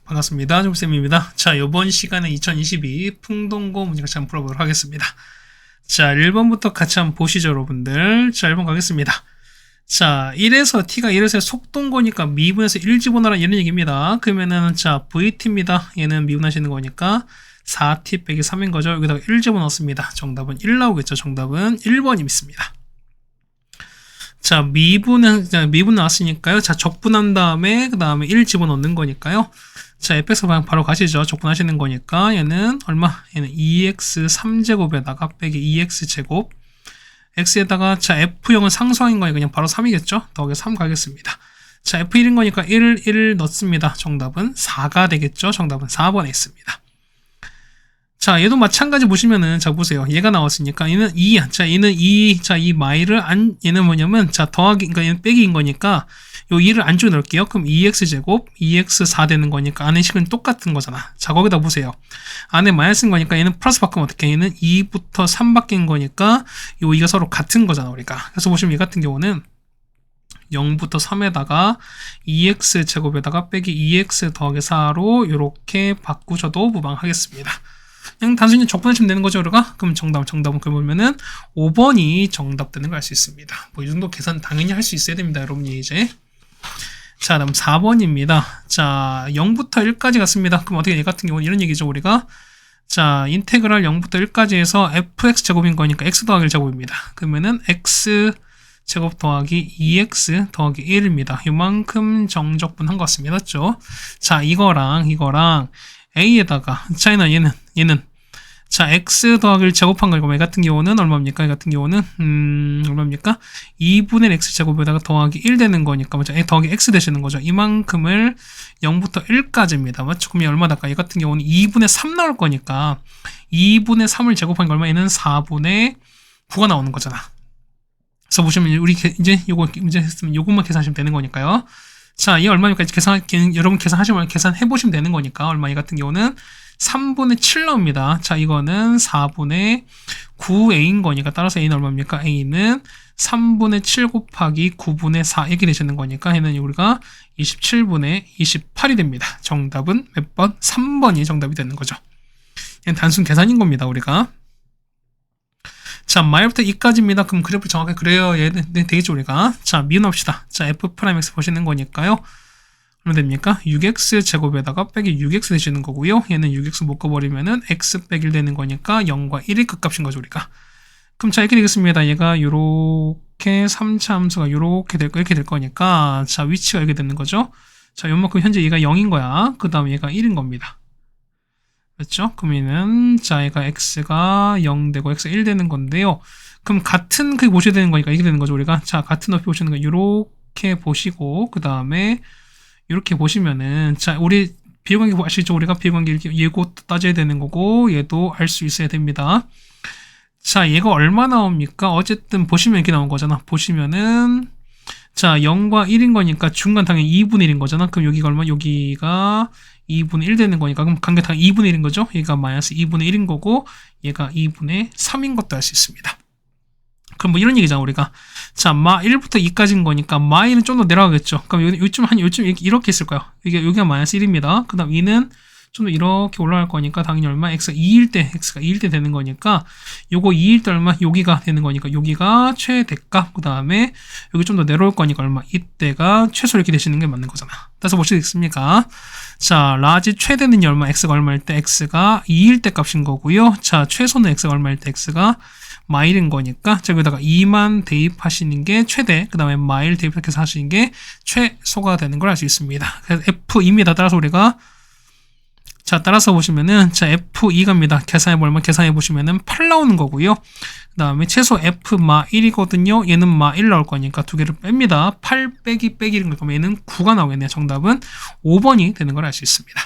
반갑습니다. 종쌤입니다. 자, 이번 시간에 2022 풍동고 문제 같이 한번 풀어보도록 하겠습니다. 자, 1번부터 같이 한번 보시죠, 여러분들. 자, 1번 가겠습니다. 자, 1에서 T가 1에서 속동거니까 미분에서 1 집어넣으라 이런 얘기입니다. 그러면은, 자, VT입니다. 얘는 미분하시는 거니까 4T 빼기 3인 거죠. 여기다가 1 집어넣습니다. 정답은 1 나오겠죠. 정답은 1번이 있습니다. 자, 미분 나왔으니까요. 자, 적분한 다음에, 그 다음에 1 집어넣는 거니까요. 자, fx 바로 가시죠. 적분하시는 거니까, 얘는 얼마? 얘는 2x 3제곱에다가 빼기 2x제곱. x에다가, 자, f0은 상수항인 거니까 그냥 바로 3이겠죠? 더하기 3 가겠습니다. 자, f1인 거니까 1 넣습니다. 정답은 4가 되겠죠? 정답은 4번에 있습니다. 자, 얘도 마찬가지 보시면은, 자, 보세요. 얘가 나왔으니까, 얘는 2, 자, 얘는 2, 자, 이 마이를 얘는 뭐냐면, 자, 더하기, 그러니까 얘는 빼기인 거니까, 요 2를 안쪽에 넣을게요. 그럼 2x제곱, 2x4 되는 거니까, 안에 식은 똑같은 거잖아. 자, 거기다 보세요. 안에 마이너스인 거니까, 얘는 플러스 바꾸면 어떻게? 얘는 2부터 3 바뀐 거니까, 요 2가 서로 같은 거잖아, 우리가. 그래서 보시면 이 같은 경우는, 0부터 3에다가 2x제곱에다가 빼기 2x 더하기 4로 요렇게 바꾸셔도 무방하겠습니다. 그냥 단순히 적분하시면 되는 거죠, 우리가? 그럼 정답은 그러면은 5번이 정답 되는 걸 알 수 있습니다. 뭐 이 정도 계산 당연히 할 수 있어야 됩니다, 여러분이 이제. 자, 다음 4번입니다. 자, 0부터 1까지 갔습니다. 그럼 어떻게, 얘 같은 경우는 이런 얘기죠, 우리가. 자, 인테그랄 0부터 1까지 해서 fx 제곱인 거니까 x 더하기 1 제곱입니다. 그러면은 x 제곱 더하기 2x 더하기 1입니다. 요만큼 정적분 한 것 같습니다. 맞죠? 자, 이거랑 a에다가, 자, 얘는 자, x 더하기를 제곱한 거니까 얘 같은 경우는 얼마입니까? 얘 같은 경우는 얼마입니까? 2분의 x 제곱에다가 더하기 1 되는 거니까 맞죠? 더하기 x 되시는 거죠. 이만큼을 0부터 1까지입니다. 맞죠? 그럼 얘 얼마다까? 얘 같은 경우는 2분의 3 나올 거니까 2분의 3을 제곱한 게 얼마? 얘는 4분의 9가 나오는 거잖아. 그래서 보시면 우리 이제 요거 문제 했으면 요것만 계산하시면 되는 거니까요. 자, 얘 얼마니까 여러분 계산해 보시면 되는 거니까 얼마? 얘 같은 경우는 3분의 7 나옵니다. 자, 이거는 4분의 9a인 거니까 따라서 a는 얼마입니까? a는 3분의 7 곱하기 9분의 4 이렇게 되시는 거니까 얘는 우리가 27분의 28이 됩니다. 정답은 몇 번? 3번이 정답이 되는 거죠. 얘는 단순 계산인 겁니다, 우리가. 자, 마이부터 2까지입니다. 그럼 그래프 정확하게 그래야 얘는 되겠죠, 우리가. 자, 미분합시다. 자, f'x 보시는 거니까요. 얼마 됩니까? 6x 제곱에다가 빼기 6x 되시는 거고요. 얘는 6x 묶어버리면은 x 빼기 1 되는 거니까 0과 1이 극값인 거죠, 우리가. 그럼 자, 이렇게 되겠습니다. 얘가 요렇게 3차 함수가 이렇게 될 거니까, 자, 위치가 이렇게 되는 거죠. 자, 요만큼 현재 얘가 0인 거야. 그 다음에 얘가 1인 겁니다. 그렇죠? 그러면은, 자, 얘가 x가 0 되고 x가 1 되는 건데요. 그럼 같은 크기 보셔야 되는 거니까 이렇게 되는 거죠, 우리가. 자, 같은 높이 보시는 거 요렇게 보시고, 그 다음에 이렇게 보시면은, 자, 우리 비관계 아시죠? 우리가 비관계 얘도 따져야 되는 거고, 얘도 알 수 있어야 됩니다. 자, 얘가 얼마 나옵니까? 어쨌든 보시면 이렇게 나온 거잖아. 보시면은, 자, 0과 1인 거니까 중간 당연히 2분의 1인 거잖아. 그럼 여기가 얼마? 여기가 2분의 1 되는 거니까. 그럼 관계 당연히 2분의 1인 거죠? 얘가 마이너스 2분의 1인 거고, 얘가 2분의 3인 것도 알 수 있습니다. 그럼 뭐 이런 얘기잖아, 우리가. 자, 마 1부터 2까지인 거니까, 마이는 좀 더 내려가겠죠. 그럼 요즘 이렇게 있을 거야. 여기가 마이너스 1입니다. 그 다음 2는 좀 더 이렇게 올라갈 거니까, 당연히 얼마? x가 2일 때 되는 거니까, 요거 2일 때 얼마? 여기가 되는 거니까, 여기가 최대값, 그 다음에 여기 좀 더 내려올 거니까 얼마? 이때가 최소 이렇게 되시는 게 맞는 거잖아. 따라서 보시겠습니까? 자, 라지 최대는 얼마? x가 얼마일 때? x가 2일 때 값인 거고요. 자, 최소는 x가 얼마일 때? x가 마일인 거니까, 자, 여기다가 2만 대입하시는 게 최대, 그 다음에 마일 대입해서 하시는 게 최소가 되는 걸 알 수 있습니다. 그래서 F2입니다. 따라서 우리가, 자, 따라서 보시면은, 자, F2 갑니다. 계산해 보시면은 8 나오는 거고요. 그 다음에 최소 F 마 1이거든요. 얘는 마 1 나올 거니까 두 개를 뺍니다. 8 빼기 1인 거, 그러면 얘는 9가 나오겠네요. 정답은 5번이 되는 걸 알 수 있습니다.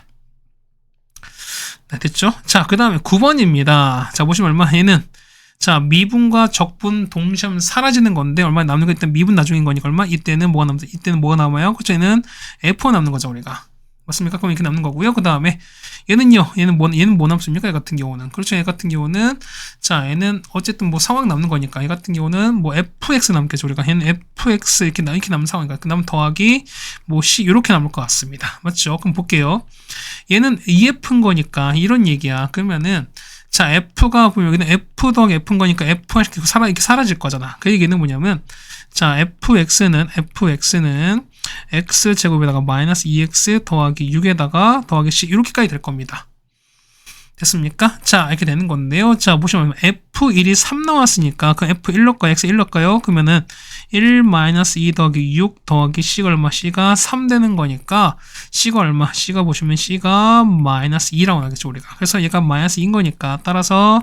네, 됐죠? 자, 그 다음에 9번입니다. 자, 보시면 얼마? 얘는, 자, 미분과 적분 동시에 사라지는 건데, 얼마 남는 거 일단 미분 나중인 거니까 얼마? 이때는 뭐가 남죠? 이때는 뭐가 남아요? 그쵸? 얘는 F1 남는 거죠, 우리가. 맞습니까? 그럼 이렇게 남는 거고요. 그 다음에 얘는요. 얘는 뭐 남습니까? 얘 같은 경우는. 그렇죠. 얘 같은 경우는 자, 얘는 어쨌든 뭐 상황 남는 거니까 얘 같은 경우는 뭐 fx 남겠죠. 우리가 얘는 fx 이렇게 남는 상황이니까 그 다음 더하기 뭐 c 이렇게 남을 것 같습니다. 맞죠? 그럼 볼게요. 얘는 EF인 거니까 이런 얘기야. 그러면은 자, f가 보면 여기는 f 더하기 f인 거니까 f가 이렇게 사라질 거잖아. 그 얘기는 뭐냐면 자, fx는 x제곱에다가 마이너스 2x 더하기 6에다가 더하기 c 이렇게까지 될 겁니다. 됐습니까? 자, 이렇게 되는 건데요. 자, 보시면 f1이 3 나왔으니까 그 f1 넣을까요? x1 넣을까요? 그러면은 1 마이너스 2 더하기 6 더하기 c가 얼마? c가 3 되는 거니까 c가 얼마? c가 보시면 c가 마이너스 2라고 나겠죠, 우리가. 그래서 얘가 마이너스 2인 거니까 따라서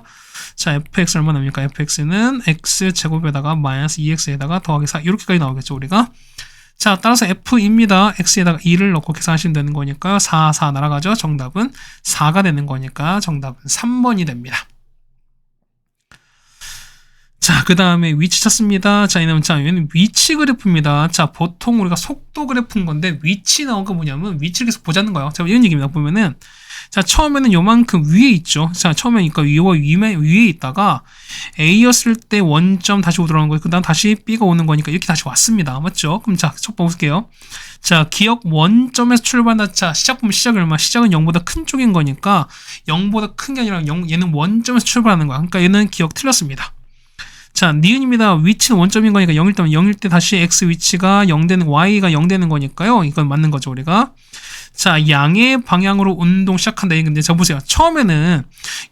자, fx 얼마 나옵니까? fx는 x제곱에다가 마이너스 2x에다가 더하기 4 이렇게까지 나오겠죠, 우리가. 자, 따라서 f입니다. x에다가 2를 넣고 계산하시면 되는 거니까 4, 4 날아가죠. 정답은 4가 되는 거니까 정답은 3번이 됩니다. 자, 그 다음에 위치 찾습니다. 자, 얘는 위치 그래프입니다. 자, 보통 우리가 속도 그래프인 건데 위치 나온 거 뭐냐면 위치를 계속 보자는 거예요. 자, 이런 얘기입니다. 보면은 자, 처음에는 요만큼 위에 있죠. 자, 처음에 그러니까 위에 있다가 A였을 때 원점 다시 오더라는 거예요. 그 다음 다시 B가 오는 거니까 이렇게 다시 왔습니다. 맞죠? 그럼 자, 첫 볼게요. 자, 기억 원점에서 출발한다. 자, 시작 보면 시작이 얼마? 시작은 0보다 큰 쪽인 거니까 0보다 큰 게 아니라 얘는 원점에서 출발하는 거야. 그러니까 얘는 기억 틀렸습니다. 자, 니은입니다. 위치는 원점인 거니까 0일 때면 0일 때 다시 x 위치가 0 되는 y가 0 되는 거니까요. 이건 맞는 거죠, 우리가. 자, 양의 방향으로 운동 시작한다. 근데 자, 보세요. 처음에는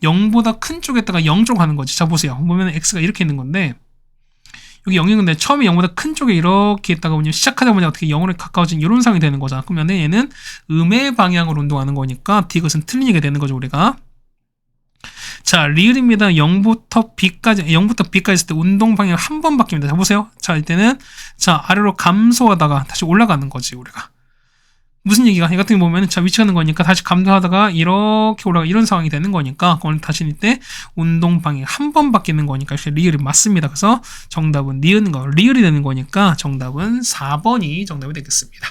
0보다 큰 쪽에다가 0쪽 가는 거지. 자, 보세요. 보면 x가 이렇게 있는 건데 여기 0인 건데 처음에 0보다 큰 쪽에 이렇게 있다가 보면 시작하다 보니 어떻게 0으로 가까워진 이런 상황이 되는 거잖아. 그러면 얘는 음의 방향으로 운동하는 거니까 이것은 틀린 얘기가 되는 거죠, 우리가. 자, 리을입니다. 0부터 B까지 했을 때 운동 방향 한 번 바뀝니다. 자, 보세요. 자, 이때는 자, 아래로 감소하다가 다시 올라가는 거지, 우리가. 무슨 얘기가? 이 같은 거 보면 자, 위치 가는 거니까 다시 감소하다가 이렇게 올라가 이런 상황이 되는 거니까 그건 다시 이때 운동 방향 한 번 바뀌는 거니까 리을이 맞습니다. 그래서 정답은 리을이 되는 거니까 정답은 4번이 정답이 되겠습니다.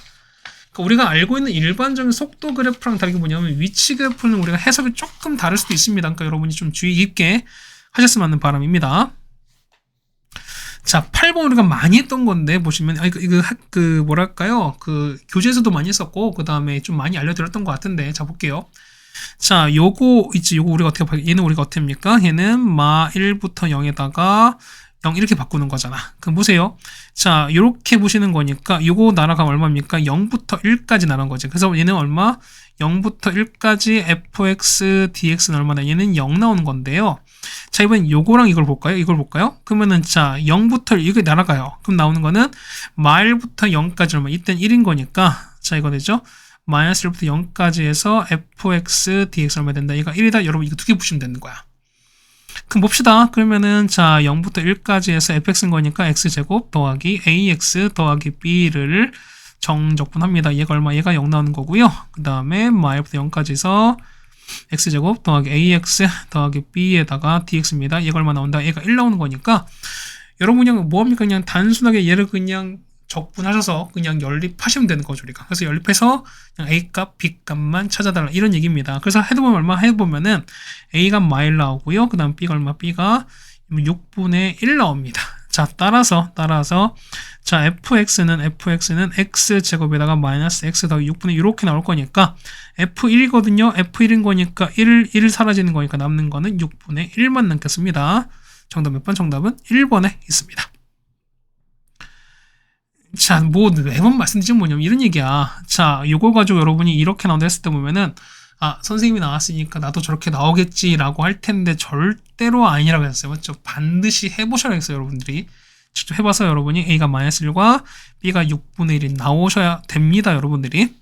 우리가 알고 있는 일반적인 속도 그래프랑 다르게 뭐냐면 위치 그래프는 우리가 해석이 조금 다를 수도 있습니다. 그러니까 여러분이 좀 주의 깊게 하셨으면 하는 바람입니다. 자, 8번 우리가 많이 했던 건데 보시면 뭐랄까요? 그 교재에서도 많이 했었고 그 다음에 좀 많이 알려드렸던 것 같은데 자, 볼게요. 자, 요거 우리가 어떻게 봐요? 얘는 우리가 어떻게 합니까? 얘는 마 1부터 0에다가 0 이렇게 바꾸는 거잖아. 그럼 보세요. 자, 이렇게 보시는 거니까 요거 날아가면 얼마입니까? 0부터 1까지 날아간 거지. 그래서 얘는 얼마? 0부터 1까지 fx dx는 얼마나? 얘는 0 나오는 건데요. 자, 이번엔 요거랑 이걸 볼까요? 그러면은 자, 0부터 이게 날아가요. 그럼 나오는 거는 마일부터 0까지 얼마? 이땐 1인 거니까 자, 이거 되죠? 마이너스 1부터 0까지 해서 fx dx 얼마 된다? 얘가 1이다. 여러분 이거 두 개 보시면 되는 거야. 그럼 봅시다. 그러면은 자, 0부터 1까지 해서 fx인 거니까 x제곱 더하기 ax 더하기 b를 정적분합니다. 얘가 얼마? 얘가 0 나오는 거고요. 그 다음에 마일부터 0까지 해서 x제곱 더하기 ax 더하기 b에다가 dx입니다. 얘가 얼마 나온다? 얘가 1 나오는 거니까 여러분 그냥 뭐합니까? 그냥 단순하게 얘를 그냥 적분하셔서 그냥 연립하시면 되는 거죠, 우리가. 그래서 연립해서 그냥 A값, B값만 찾아달라 이런 얘기입니다. 그래서 해보면 얼마? 해보면은 A가 마일 나오고요. 그 다음 B가 얼마? B가 6분의 1 나옵니다. 자, 따라서 자, fx는 x제곱에다가 마이너스 x 더하기 6분의 이렇게 나올 거니까 f1이거든요. f1인 거니까 1 사라지는 거니까 남는 거는 6분의 1만 남겠습니다. 정답 몇 번? 정답은 1번에 있습니다. 자, 뭐 매번 말씀드리면 뭐냐면 이런 얘기야. 자, 요걸 가지고 여러분이 이렇게 나온다 했을 때 보면은 아, 선생님이 나왔으니까 나도 저렇게 나오겠지라고 할 텐데 절대로 아니라고 했어요. 맞죠? 반드시 해보셔야겠어요, 여러분들이. 직접 해봐서 여러분이 A가 마이너스 1과 B가 6분의 1이 나오셔야 됩니다, 여러분들이.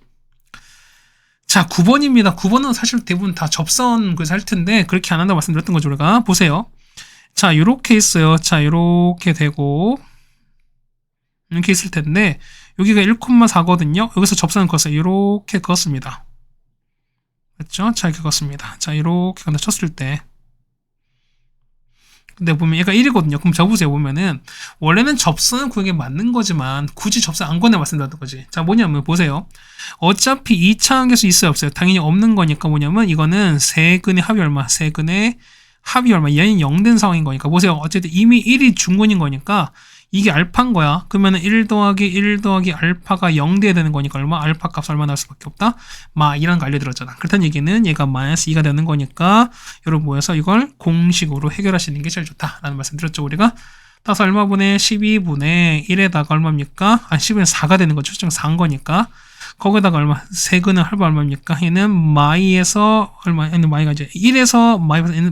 자, 9번입니다. 9번은 사실 대부분 다 접선 그래서 할 텐데 그렇게 안 한다고 말씀드렸던 거죠, 우리가. 보세요. 자, 요렇게 있어요. 자, 요렇게 되고 이렇게 있을 텐데 여기가 1,4거든요. 여기서 접선을 그었어요. 이렇게 그었습니다. 맞죠? 자, 이렇게 그었습니다. 자, 이렇게 간다 쳤을 때 근데 보면 얘가 1이거든요. 그럼 저 보세요. 보면은 원래는 접수는 구역에 맞는 거지만 굳이 접수 안 권해봤습니다는 거지. 자, 뭐냐면 보세요. 어차피 2차 항에서 있어요, 없어요? 당연히 없는 거니까 뭐냐면 이거는 세근의 합이 얼마? 세근의 합이 얼마? 얘는 0된 상황인 거니까 보세요. 어쨌든 이미 1이 중근인 거니까 이게 알파인 거야. 그러면은 1 더하기 1 더하기 알파가 0 돼야 되는 거니까 얼마? 알파 값 얼마 나올 수밖에 없다? 마 2라는 거 알려드렸잖아. 그렇다는 얘기는 얘가 마이너스 2가 되는 거니까 여러분 모여서 이걸 공식으로 해결하시는 게 제일 좋다라는 말씀 드렸죠, 우리가. 따라서 얼마분의 12분의 1에다가 얼마입니까? 12분의 4가 되는 거죠. 출정 4인 거니까. 거기다가 얼마? 세근은 할바 얼마입니까? 얘는 마이에서 얼마? 얘는 마이가 이제 1에서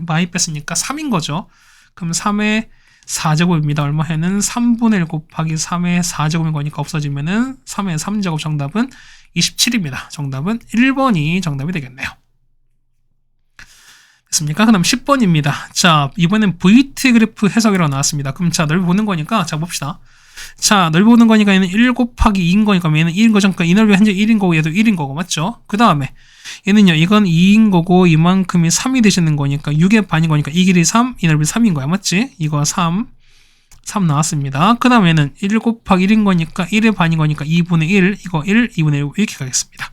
마이 뺐으니까 3인 거죠. 그럼 3의 4제곱입니다. 얼마 해는 3분의 1 곱하기 3의 4제곱인 거니까 없어지면은 3의 3제곱 정답은 27입니다. 정답은 1번이 정답이 되겠네요. 됐습니까? 그 다음 10번입니다. 자, 이번엔 VT 그래프 해석이라고 나왔습니다. 그럼 자, 넓이 보는 거니까, 자, 봅시다. 자, 넓이 보는 거니까 얘는 1 곱하기 2인 거니까 얘는 1인 거죠. 그러니까 이 넓이 현재 1인 거고 얘도 1인 거고, 맞죠? 그 다음에 얘는요, 이건 2인 거고 이만큼이 3이 되시는 거니까 6의 반인 거니까 이 길이 3, 이 넓이 3인 거야, 맞지? 이거 3 나왔습니다. 그 다음에 얘는 1 곱하기 1인 거니까 1의 반인 거니까 2분의 1, 이거 1, 2분의 1 이렇게 가겠습니다.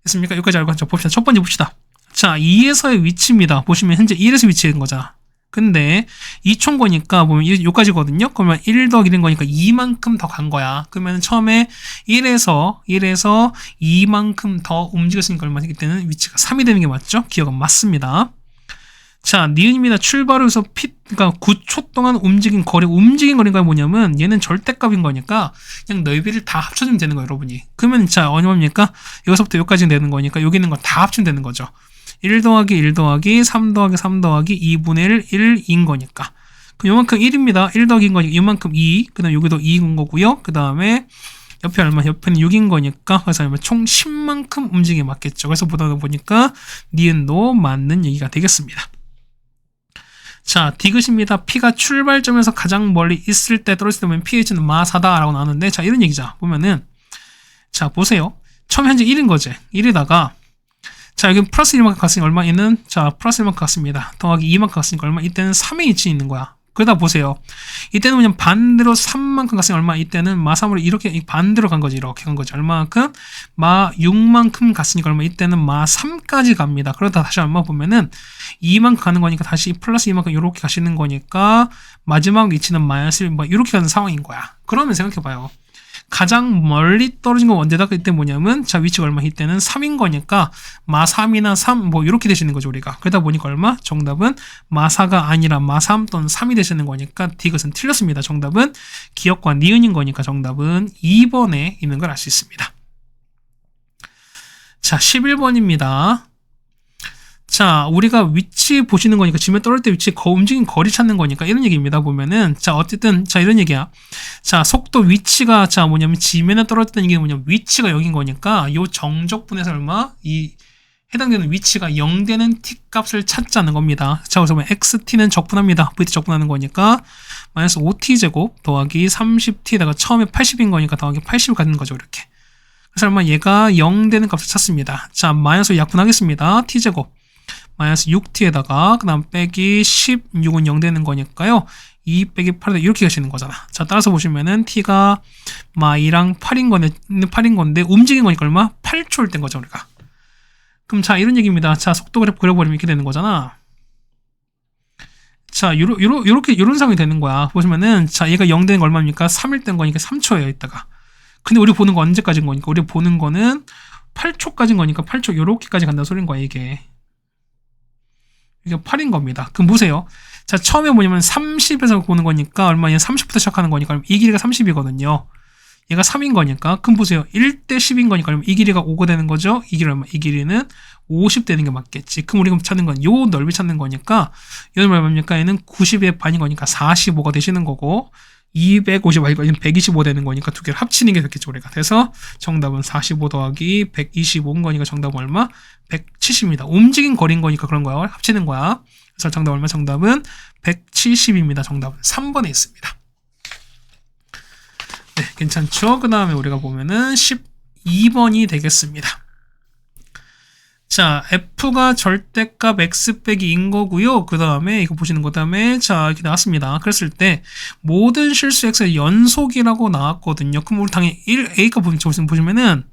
됐습니까? 여기까지 알고 자, 봅시다. 첫 번째 봅시다. 자, 2에서의 위치입니다. 보시면 현재 1에서 위치인 거잖아. 근데 2촌 거니까 보면 여기까지거든요. 그러면 1 더하기 1인 거니까 2만큼 더 간 거야. 그러면 처음에 1에서 2만큼 더 움직였으니까 얼마나 되기 때문에 위치가 3이 되는 게 맞죠? 기억은 맞습니다. 자, 니은입니다. 출발에서 그러니까 9초 동안 움직인 거리가 뭐냐면 얘는 절대값인 거니까 그냥 넓이를 다 합쳐주면 되는 거예요, 여러분이. 그러면 자, 얼마입니까? 여기서부터 여기까지 되는 거니까 여기 있는 거 다 합치면 되는 거죠. 1 더하기 1 더하기 3 더하기 3 더하기 2분의 1, 1인 거니까. 그럼 요만큼 1입니다. 1 더하기인 거니까 요만큼 2. 그 다음에 여기도 2인 거고요. 그 다음에 옆에 얼마? 옆에는 6인 거니까 그래서 총 10만큼 움직임이 맞겠죠. 그래서 보다 보니까 니은도 맞는 얘기가 되겠습니다. 자, 디귿입니다. P가 출발점에서 가장 멀리 있을 때 떨어질 때 보면 pH는 마사다라고 나오는데 자, 이런 얘기죠. 보면은 자, 보세요. 처음 현재 1인 거지. 1에다가 자, 여기 플러스 1만큼 갔으니까 얼마? 얘는 자, 플러스 1만큼 갔습니다. 더하기 2만큼 갔으니까 얼마? 이때는 3의 위치에 있는 거야. 그러다 보세요. 이때는 그냥 반대로 3만큼 갔으니까 얼마? 이때는 마 3으로 이렇게 반대로 간 거지. 이렇게 간 거지. 얼마만큼? 마 6만큼 갔으니까 얼마? 이때는 마 3까지 갑니다. 그러다 다시 얼마 보면은 2만큼 가는 거니까 다시 플러스 2만큼 이렇게 가시는 거니까 마지막 위치는 마이너스 1, 뭐 이렇게 가는 상황인 거야. 그러면 생각해봐요. 가장 멀리 떨어진 건 언제다? 그때 뭐냐면 자, 위치가 얼마? 이때는 3인 거니까 마 3이나 3 뭐 이렇게 되시는 거죠, 우리가. 그러다 보니까 얼마? 정답은 마 4가 아니라 마 3 또는 3이 되시는 거니까 디귿은 틀렸습니다. 정답은 기역과 니은인 거니까 정답은 2번에 있는 걸 알 수 있습니다. 자, 11번입니다. 자, 우리가 위치 보시는 거니까 지면 떨어질 때 위치 움직인 거리 찾는 거니까 이런 얘기입니다. 보면은 자, 어쨌든 자, 이런 얘기야. 자, 속도 위치가 자, 뭐냐면 지면에 떨어졌다는 게 뭐냐면 위치가 0인 거니까 요 정적분에서 얼마? 이 해당되는 위치가 0 되는 t 값을 찾자는 겁니다. 자, 그래서 xt는 적분합니다. vt 적분하는 거니까 마이너스 5t제곱 더하기 30t에다가 처음에 80인 거니까 더하기 80을 갖는 거죠, 이렇게. 그래서 얼마? 얘가 0 되는 값을 찾습니다. 자, 마이너스 약분하겠습니다. t제곱 마이너스 6t에다가 그 다음 빼기 16은 0 되는 거니까요. 2 빼기 8에다 이렇게 가시는 거잖아. 자, 따라서 보시면은 t가 마이랑 8인 건데 움직인 거니까 얼마? 8초일 땐 거죠, 우리가. 그럼 자, 이런 얘기입니다. 자, 속도 그래프 그려버리면 이렇게 되는 거잖아. 자, 요런 상황이 되는 거야. 보시면은 자, 얘가 0 되는 거 얼마입니까? 3일 된 거니까 3초예요, 이따가. 근데 우리 보는 거 언제까지인 거니까? 우리 보는 거는 8초까지인 거니까 8초 요렇게까지 간다는 소리인 거야, 이게. 이게 8인 겁니다. 그럼 보세요. 자, 처음에 뭐냐면 30에서 보는 거니까 얼마? 얘 30부터 시작하는 거니까 이 길이가 30이거든요. 얘가 3인 거니까. 그럼 보세요. 1대 10인 거니까 이 길이가 5가 되는 거죠. 이 길이 얼마? 이 길이는 50 되는 게 맞겠지. 그럼 우리가 찾는 건 요 넓이 찾는 거니까 얘는 얼마입니까? 얘는 90의 반인 거니까 45가 되시는 거고 250, 얘는 125 되는 거니까 두 개를 합치는 게 좋겠죠, 우리가. 그래서 정답은 45 더하기 125인 거니까 정답은 얼마? 170입니다. 움직인 거리인 거니까 그런 거야. 합치는 거야. 그래서 정답 얼마? 정답은 170입니다. 정답은 3번에 있습니다. 네, 괜찮죠? 그 다음에 우리가 보면은 12번이 되겠습니다. 자, f가 절대값 x 빼기 인 거고요. 그 다음에 이거 보시는 거 다음에 자 이렇게 나왔습니다. 그랬을 때 모든 실수 x의 연속이라고 나왔거든요. 그럼 우리 당연히 1a가 보시면은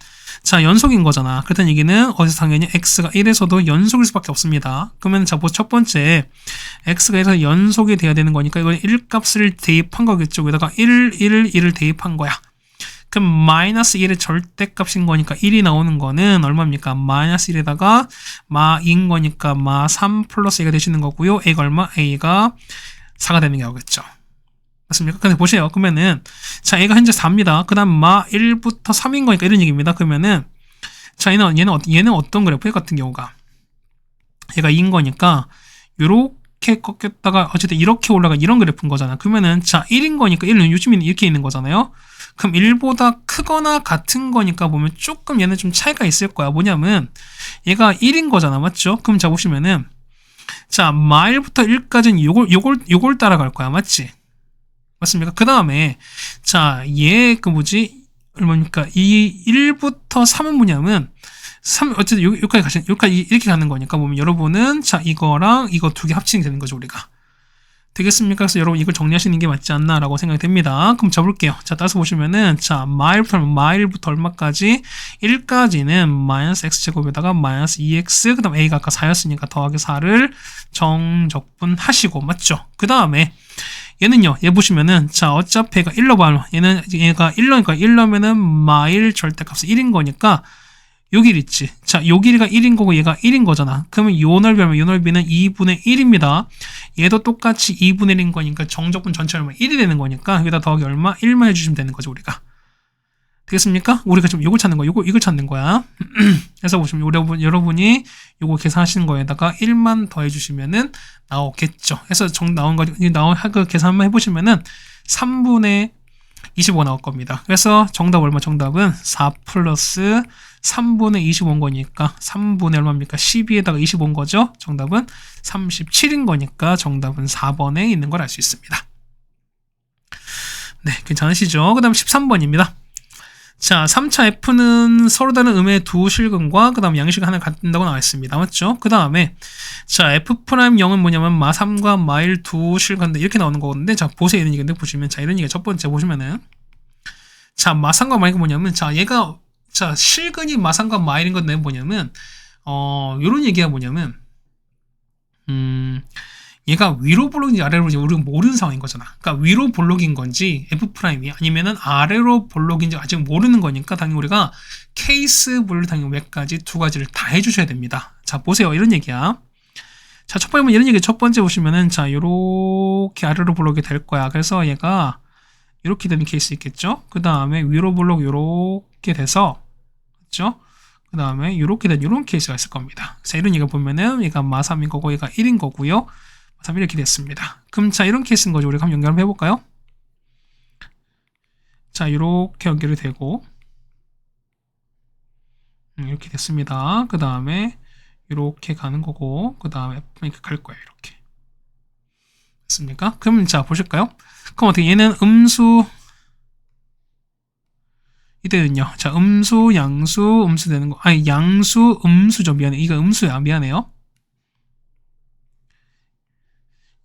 자 연속인 거잖아. 그렇다는 얘기는 어디서 당연히 x가 1에서도 연속일 수밖에 없습니다. 그러면 자 첫 번째 x가 1에서 연속이 돼야 되는 거니까 이건 1값을 대입한 거겠죠. 여기다가 1을 대입한 거야. 그럼 마이너스 1의 절대값인 거니까 1이 나오는 거는 얼마입니까? 마이너스 1에다가 마인 거니까 마 3 플러스 a가 되시는 거고요. a가 얼마? a가 4가 되는 게 나오겠죠. 맞습니까? 근데 보세요. 그러면은 자 a가 현재 4입니다. 그 다음 마 1부터 3인 거니까 이런 얘기입니다. 그러면은 자 얘는 어떤 그래프 같은 경우가 얘가 2인 거니까 요렇게 꺾였다가 어쨌든 이렇게 올라가 이런 그래프인 거잖아. 그러면은 자 1인 거니까 1은 요즘에는 이렇게 있는 거잖아요. 그럼 1보다 크거나 같은 거니까 보면 조금 얘는 좀 차이가 있을 거야. 뭐냐면 얘가 1인 거잖아. 맞죠? 그럼 자 보시면은 자 마일부터 1까지는 요걸 따라갈 거야. 맞지? 맞습니까? 그 다음에 자 얘 그 뭐지? 얼마입니까? 이 1부터 3은 뭐냐면 3 어쨌든 여기까지 이렇게 가는 거니까 보면 여러분은 자 이거랑 이거 두 개 합치게 되는 거죠. 우리가. 되겠습니까? 그래서 여러분 이걸 정리하시는 게 맞지 않나 라고 생각이 됩니다. 그럼 적을게요. 자, 따라서 보시면은 자, 마일부터 얼마까지? 1까지는 마이너스 x제곱에다가 마이너스 2x 그 다음 a가 아까 4였으니까 더하기 4를 정적분하시고 맞죠? 그 다음에 얘는요. 얘 보시면은 자, 어차피 얘가 1로 봐. 얘가 1로니까 1로면은 마일 절대값이 1인 거니까 요 길 있지. 자, 요 길이가 1인 거고 얘가 1인 거잖아. 그러면 요 넓이면 요 넓이는 2분의 1입니다. 얘도 똑같이 2분의 1인 거니까 정적분 전체 얼마? 1이 되는 거니까 여기다 더하기 얼마? 1만 해주시면 되는 거죠, 우리가. 되겠습니까? 우리가 지금 요걸 찾는 거야. 이걸 찾는 거야. 그래서 보시면 여러분이 요거 계산하시는 거에다가 1만 더해주시면은 나오겠죠. 그래서 나온 거, 계산 한번 해보시면은 3분의 25 나올 겁니다. 그래서 정답 얼마? 정답은 4 플러스 3분의 25인 거니까 3분의 얼마입니까? 12에다가 25인 거죠. 정답은 37인 거니까 정답은 4번에 있는 걸 알 수 있습니다. 네, 괜찮으시죠? 그 다음 13번입니다. 자, 3차 F는 서로 다른 음의 두 실근과 그 다음 양식을 하나 갖는다고 나와 있습니다. 맞죠? 그 다음에 자, F'0은 뭐냐면 마3과 마1 두 실근인데 이렇게 나오는 거거든요. 자, 보세요. 이런 얘기인데 보시면 자, 이런 얘기가 첫 번째 보시면은 자, 마3과 마1이 뭐냐면 자, 얘가 자, 실근이 마3과 마1인 건데 뭐냐면 요런 얘기가 뭐냐면 얘가 위로 볼록인지 아래로 볼록인지 우리가 모르는 상황인 거잖아. 그러니까 위로 볼록인 건지 F'이 아니면은 아래로 볼록인지 아직 모르는 거니까 당연히 우리가 케이스별로 당연히 몇 가지 두 가지를 다 해주셔야 됩니다. 자, 보세요. 이런 얘기야. 자, 첫 번째 이런 얘기 첫 번째 보시면은 자, 요렇게 아래로 볼록이 될 거야. 그래서 얘가 이렇게 되는 케이스 있겠죠? 그 다음에 위로 볼록 요렇게 돼서 그렇죠? 그 다음에 이렇게 된 이런 케이스가 있을 겁니다. 자, 이런 얘기 보면은 얘가 마3인 거고 얘가 1인 거고요. 마3 이렇게 됐습니다. 그럼 자, 이런 케이스인 거죠. 우리가 한번 연결 한번 해볼까요? 자, 이렇게 연결이 되고 이렇게 됐습니다. 그 다음에 이렇게 가는 거고 그 다음에 이렇게 갈 거예요. 이렇게 됐습니까? 그럼 자, 보실까요? 그럼 어떻게 얘는 음수 이때는요. 자, 음수, 양수, 음수 되는 거. 아니, 양수, 음수죠. 미안해. 이거 음수야. 미안해요.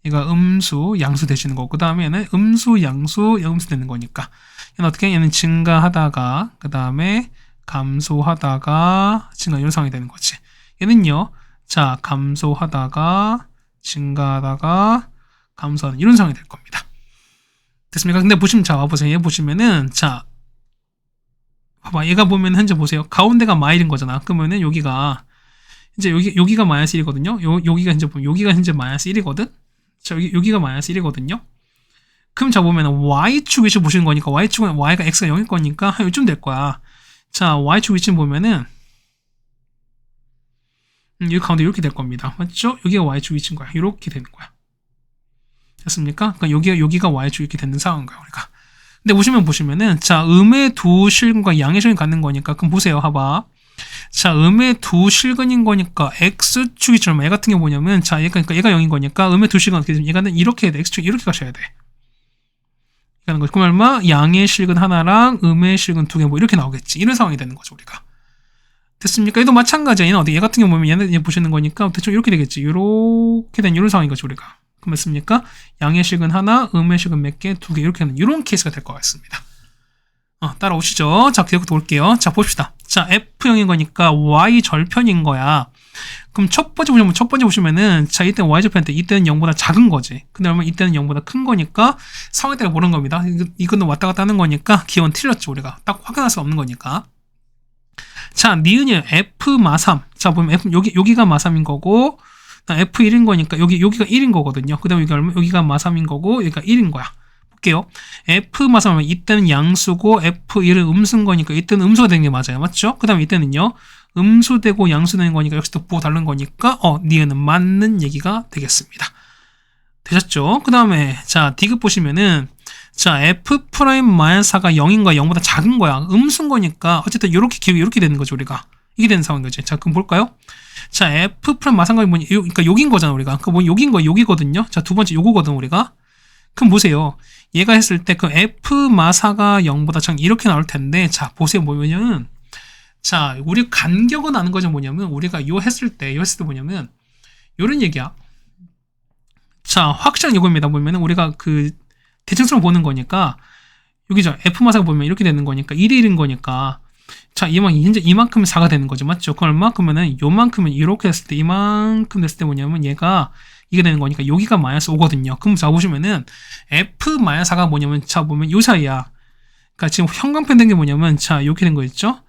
얘가 음수, 양수 되시는 거고. 그 다음에는 음수, 양수, 음수 되는 거니까. 얘는 어떻게? 얘는 증가하다가, 그 다음에 감소하다가, 증가, 이런 상황이 되는 거지. 얘는요. 자, 감소하다가, 증가하다가, 감소하는 이런 상황이 될 겁니다. 됐습니까? 근데 보시면, 자, 와보세요. 얘 보시면은, 자, 봐봐, 얘가 보면 현재 보세요. 가운데가 마일인 거잖아. 그러면은 여기가 이제 여기가 마이너스 1이거든요. 여기가 현재 보면 여기가 현재 마이너스 1이거든. 자, 여기가 마이너스 1이거든요. 그럼 자 보면은 y축 위치 보시는 거니까 y축은 y가 x가 0일 거니까 한 요쯤 될 거야. 자, y축 위치 보면은 여기 가운데 이렇게 될 겁니다. 맞죠? 여기가 y축 위치인 거야. 이렇게 되는 거야. 됐습니까? 그러니까 여기가 y축 이렇게 되는 상황인 거야, 우리가. 근데 보시면은 자, 음의 두 실근과 양의 실근이 갖는 거니까 그럼 보세요. 봐봐. 자, 음의 두 실근인 거니까 x축이 얼마? 얘 같은 게 뭐냐면 자, 그러니까 얘가 0인 거니까 음의 두 실근 어떻게 되면 얘가는 이렇게 해야 돼. x축 이렇게 가셔야 돼. 이라는 거죠. 그럼 얼마? 양의 실근 하나랑 음의 실근 두 개 뭐 이렇게 나오겠지. 이런 상황이 되는 거죠, 우리가. 됐습니까? 얘도 마찬가지야. 얘는 어디? 얘 같은 경우 보면 얘 보시는 거니까 대충 이렇게 되겠지. 이렇게 된 이런 상황인 거죠, 우리가. 그럼 맞습니까? 양의 식은 하나, 음의 식은 몇 개? 두 개. 이렇게 하는 이런 케이스가 될 것 같습니다. 따라오시죠. 자, 계속 볼게요. 자, 봅시다. 자, F형인 거니까 Y 절편인 거야. 그럼 첫 번째 보시면은, 자, 이때는 Y 절편 때 이때는 0보다 작은 거지. 근데 그러면 이때는 0보다 큰 거니까 상황에 따라 모르는 겁니다. 이거는 왔다 갔다 하는 거니까 기원 틀렸죠, 우리가. 딱 확인할 수 없는 거니까. 자, 니은이에요. F 마삼. 자, 보면 F, 여기가 마삼인 거고, F1인 거니까 여기가 1인 거거든요. 그 다음에 여기가 마삼인 거고, 여기가 1인 거야. 볼게요. F 마삼하면 이때는 양수고 F1은 음수인 거니까 이때는 음수가 되는 게 맞아요. 맞죠? 그 다음에 이때는요. 음수되고 양수되는 거니까 역시 또 보고 다른 거니까 니은은 맞는 얘기가 되겠습니다. 되셨죠? 그 다음에 자 디귿 보시면은 자 F'-4가 0인 거야. 0보다 작은 거야. 음수인 거니까 어쨌든 이렇게 되는 거죠. 우리가. 이게 되는 상황인 거지. 자 그럼 볼까요? 자 F'-마삼각이 뭐냐. 그러니까 여긴 거잖아 우리가. 그 뭐 여긴 거 여기거든요. 자 두 번째 요거거든 우리가. 그럼 보세요. 얘가 했을 때 그 F'-4가 0보다 작은 이렇게 나올 텐데 자 보세요. 뭐냐면 자 우리 간격은 아는 거죠. 뭐냐면 우리가 요 했을 때 뭐냐면 요런 얘기야. 자 확실한 요겁니다. 보면은 우리가 그 대칭성을 보는 거니까 여기죠. F'-4가 보면 이렇게 되는 거니까 1대 1인 거니까 자 현재 이만큼은 4가 되는 거죠. 맞죠? 그럼 얼마? 그러면은 요만큼은 이렇게 했을 때 이만큼 됐을 때 뭐냐면 얘가 이게 되는 거니까 여기가 -5거든요. 그럼 자 보시면은 F-4가 뭐냐면 자 보면 요 사이야. 그러니까 지금 형광펜 된 게 뭐냐면 자 이렇게 된 거 있죠?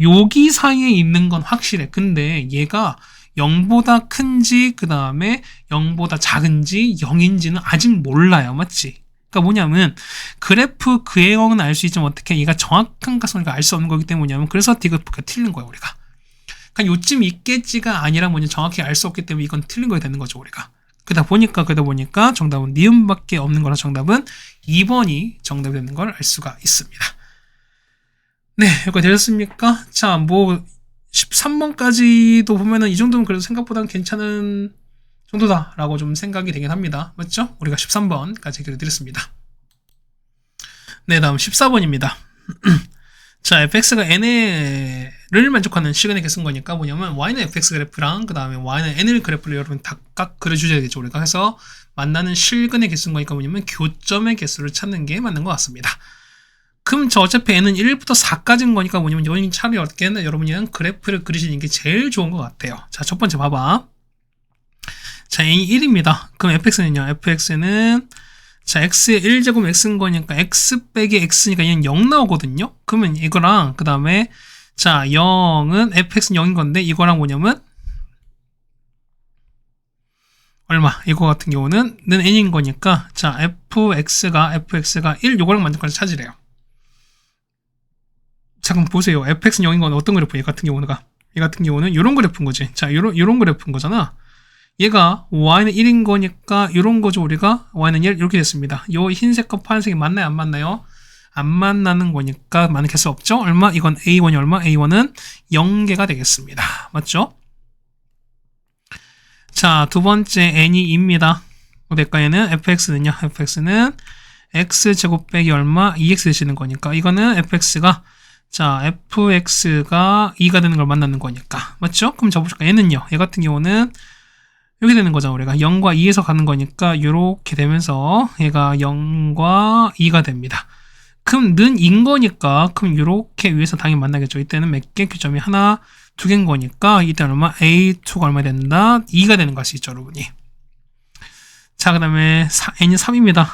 여기 사이에 있는 건 확실해. 근데 얘가 0보다 큰지 그 다음에 0보다 작은지 0인지는 아직 몰라요. 맞지? 그러니까 뭐냐면 그래프 그해형은 알 수 있지만 어떻게 얘가 정확한 값을 알 수 없는 거기 때문이냐면 그래서 디귿가 틀린 거예요. 우리가. 그러니까 요쯤 있겠지가 아니라 뭐냐 정확히 알 수 없기 때문에 이건 틀린 거에 되는 거죠. 우리가. 그러다 보니까 정답은 니은밖에 없는 거라 정답은 2번이 정답이 되는 걸 알 수가 있습니다. 네, 여기까지 되셨습니까? 자, 뭐 13번까지도 보면은 이 정도면 그래도 생각보다는 괜찮은 정도다라고 좀 생각이 되긴 합니다. 맞죠? 우리가 13번까지 해결해드렸습니다. 네, 다음 14번입니다. 자, fx가 n을 만족하는 시간의 개수인 거니까 뭐냐면 y는 fx 그래프랑 그 다음에 y는 n을 그래프를 여러분 각각 그려주셔야겠죠. 우리가 해서 만나는 실근의 개수인 거니까 뭐냐면 교점의 개수를 찾는 게 맞는 것 같습니다. 그럼 저 어차피 n은 1부터 4까지인 거니까 뭐냐면 여기 차라리 어떻게 했나 여러분이 그래프를 그리시는 게 제일 좋은 것 같아요. 자, 첫 번째 봐봐. 자, n이 1입니다. 그럼 fx는요. fx는 자, x의 1제곱 x인 거니까 x 빼기 x니까 얘는 0 나오거든요. 그러면 이거랑 그 다음에 자 0은 fx는 0인 건데 이거랑 뭐냐면 얼마? 이거 같은 경우는 n인 거니까 자 fx가 1 요거랑 만족하는 찾으래요. 자 그럼 보세요. fx는 0인 건 어떤 그래프? 얘 같은 경우는 이런 그래프인 거지. 자 요런 그래프인 거잖아. 얘가 y는 1인 거니까 이런 거죠. 우리가 y는 1 이렇게 됐습니다. 요 흰색과 파란색이 맞나요? 안 맞나요? 안 만나는 거니까 많은 개수 없죠? 얼마? 이건 A1이 얼마? A1은 0개가 되겠습니다. 맞죠? 자, 두 번째 n이 2입니다. 어떨까 얘는? fx는요? fx는 x제곱 빼기 얼마? 2x 되시는 거니까 이거는 fx가 자, fx가 2가 되는 걸 만나는 거니까 맞죠? 그럼 잡으실까? 얘는요? 얘 같은 경우는 이렇게 되는 거죠. 우리가 0과 2에서 가는 거니까 이렇게 되면서 얘가 0과 2가 됩니다. 그럼 는 인 거니까 그럼 이렇게 위에서 당연히 만나겠죠. 이때는 몇 개? 교점이 하나, 두 개인 거니까 이때는 얼마? A2가 얼마 된다? 2가 되는 거 아시죠, 여러분이? 자, 그 다음에 n이 3입니다.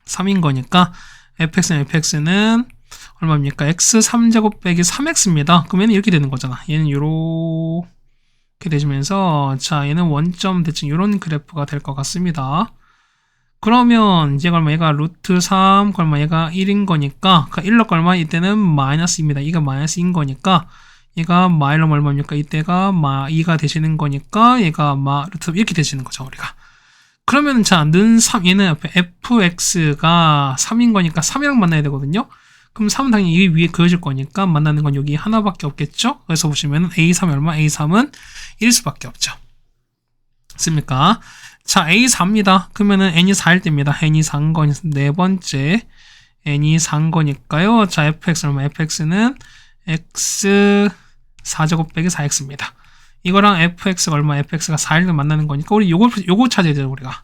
3인 거니까 fx는 얼마입니까? x 3제곱 빼기 3x입니다. 그럼 얘는 이렇게 되는 거잖아. 얘는 이렇게 되시면서 자 얘는 원점 대칭 이런 그래프가 될 것 같습니다. 그러면 이제 얼마 얘가 루트 3 얼마 얘가 1인 거니까 그 1로 얼마 이때는 마이너스입니다. 이가 마이너스인 거니까 얘가 마이너 얼마입니까? 이때가 2가 되시는 거니까 얘가 루트 이렇게 되시는 거죠. 우리가 그러면 자 는 3 얘는 fx가 3인 거니까 3이랑 만나야 되거든요. 그럼 3은 당연히 이 위에 그어질 거니까 만나는 건 여기 하나밖에 없겠죠? 그래서 보시면 A3이 얼마? A3은 1일 수밖에 없죠. 맞습니까? 자, A4입니다. 그러면은 n이 4일 때입니다. n이 4인 거니까 네 번째 n이 4인 거니까요. 자, fx 얼마? fx는 x 4제곱 빼기 4x입니다. 이거랑 fx가 얼마? fx가 4를 만나는 거니까 우리 요거 찾아야 돼요, 우리가.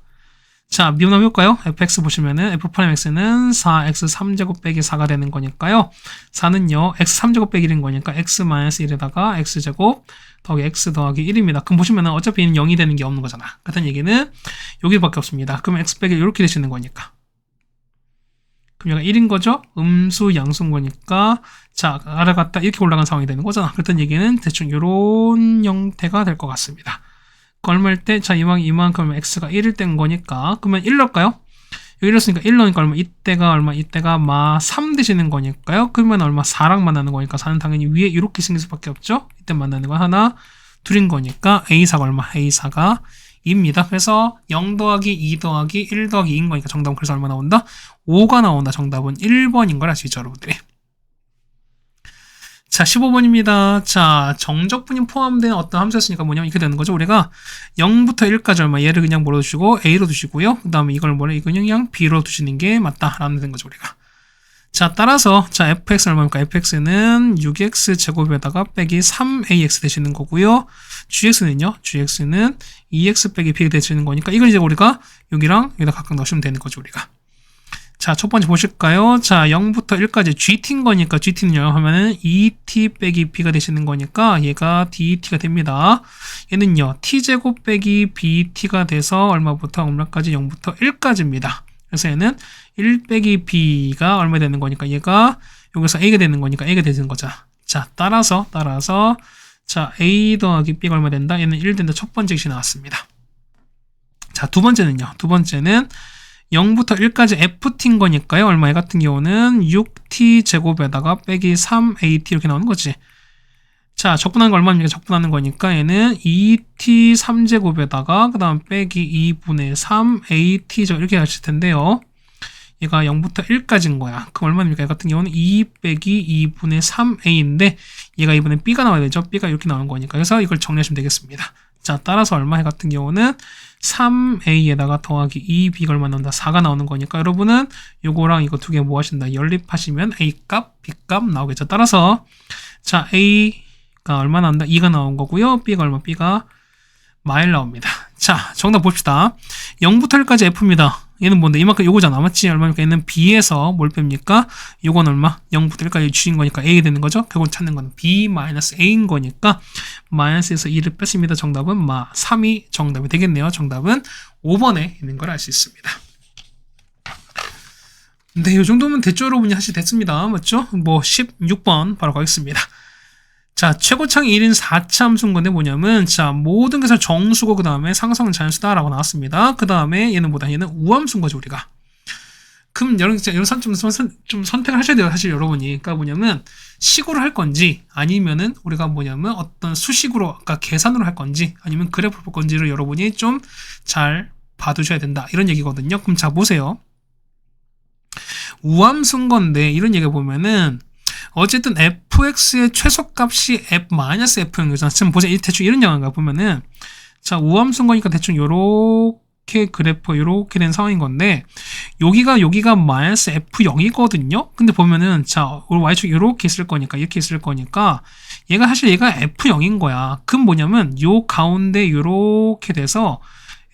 자, 미분 한번 해볼까요? fx 보시면은 f'x는 4x 3제곱 빼기 4가 되는 거니까요. 4는요, x 3제곱 빼기 1인 거니까 x-1에다가 x제곱 더하기 x 더하기 1입니다. 그럼 보시면은 어차피 0이 되는 게 없는 거잖아. 같은 얘기는 여기밖에 없습니다. 그럼 x 빼기 이렇게 되시는 거니까. 그럼 얘가 1인 거죠? 음수 양수인 거니까 자, 아래 갔다 이렇게 올라간 상황이 되는 거잖아. 그랬던 얘기는 대충 이런 형태가 될 것 같습니다. 얼마일 때? 자, 이만큼 x가 1일 때인 거니까 그러면 1 넣을까요? 여기 이랬으니까 1 넣으니까 얼마? 이때가 얼마? 이때가 3 되시는 거니까요. 그러면 얼마? 4랑 만나는 거니까 4는 당연히 위에 이렇게 생길 수밖에 없죠. 이때 만나는 거 하나, 둘인 거니까 a4가 얼마? a4가 2입니다. 그래서 0 더하기 2 더하기 1 더하기 2인 거니까 정답은 그래서 얼마 나온다? 5가 나온다. 정답은 1번인 걸 알 수 있죠, 여러분들이. 자, 15번입니다. 자, 정적분이 포함된 어떤 함수였으니까 뭐냐면 이렇게 되는 거죠. 우리가 0부터 1까지 얼마 얘를 그냥 뭐로 두시고 A로 두시고요. 그 다음에 이걸 이건 그냥 B로 두시는 게 맞다라는 된 거죠, 우리가. 자, 따라서 자, fx는 얼마입니까? fx는 6x 제곱에다가 빼기 3ax 되시는 거고요. gx는요. gx는 2x 빼기 b 되시는 거니까 이걸 이제 우리가 여기랑 여기다 각각 넣으시면 되는 거죠, 우리가. 자, 첫 번째 보실까요? 자, 0부터 1까지 gt인 거니까 gt는 0 하면은 2t 빼기 b가 되시는 거니까 얘가 dt가 됩니다. 얘는요, t제곱 빼기 bt가 돼서 얼마부터 얼마까지? 0부터 1까지입니다. 그래서 얘는 1 빼기 b가 얼마 되는 거니까 얘가 여기서 a가 되는 거니까 a가 되는 거죠. 자, 따라서 자, a 더하기 b가 얼마 된다? 얘는 1 된다. 첫 번째 것이 나왔습니다. 자, 두 번째는요. 두 번째는 0부터 1까지 ft인 거니까요. 얼마? 얘 같은 경우는 6t 제곱에다가 빼기 3at 이렇게 나오는 거지. 자, 적분하는 거 얼마입니까? 적분하는 거니까 얘는 2t 3제곱에다가 그 다음 빼기 2분의 3at 이렇게 하실 텐데요. 얘가 0부터 1까지인 거야. 그럼 얼마입니까? 얘 같은 경우는 2 빼기 2분의 3a인데 얘가 이번에 b가 나와야 되죠. b가 이렇게 나오는 거니까. 그래서 이걸 정리하시면 되겠습니다. 자, 따라서 얼마? 얘 같은 경우는 3a에다가 더하기 2b가 얼마 나온다? 4가 나오는 거니까 여러분은 요거랑 이거 두 개 뭐 하신다? 연립하시면 a값, b값 나오겠죠. 따라서 자, a가 얼마 나온다? 2가 나온 거고요. b가 얼마? b가 마일 나옵니다. 자, 정답 봅시다. 0부터 1까지 f입니다. 얘는 뭔데? 이만큼 요거잖아. 맞지? 얼마입니까? 얘는 b에서 뭘 뺍니까? 요건 얼마? 0부터 1까지 주인 거니까 a 되는 거죠? 결국 찾는 건 b-a인 거니까 마이너스에서 2를 뺐습니다. 정답은 3이 정답이 되겠네요. 정답은 5번에 있는 걸 알 수 있습니다. 네, 요 정도면 대충 여러분이 하시 됐습니다. 맞죠? 뭐 16번 바로 가겠습니다. 자, 최고창 1인 4차 함수인 건데 뭐냐면 자, 모든 것을 정수고 그 다음에 상성은 자연수다라고 나왔습니다. 그 다음에 얘는 뭐다? 얘는 우함수인 거죠, 우리가. 그럼 여러분 좀 선택을 하셔야 돼요, 사실 여러분이. 그러니까 뭐냐면 식으로 할 건지 아니면은 우리가 뭐냐면 어떤 수식으로 아까 계산으로 할 건지 아니면 그래프를 볼 건지를 여러분이 좀 잘 봐두셔야 된다. 이런 얘기거든요. 그럼 자, 보세요. 우함수인 건데 이런 얘기 보면은 어쨌든 fx의 최소값이 f-f인 거잖아. 지금 보세요. 대충 이런 영화인가 보면은 자, 우함수인 거니까 대충 요렇게 그래프 요렇게 된 상황인 건데 여기가 마이너스 f0이거든요. 근데 보면은 자, y축 요렇게 있을 거니까 이렇게 있을 거니까 얘가 사실 얘가 f0인 거야. 그럼 뭐냐면 요 가운데 요렇게 돼서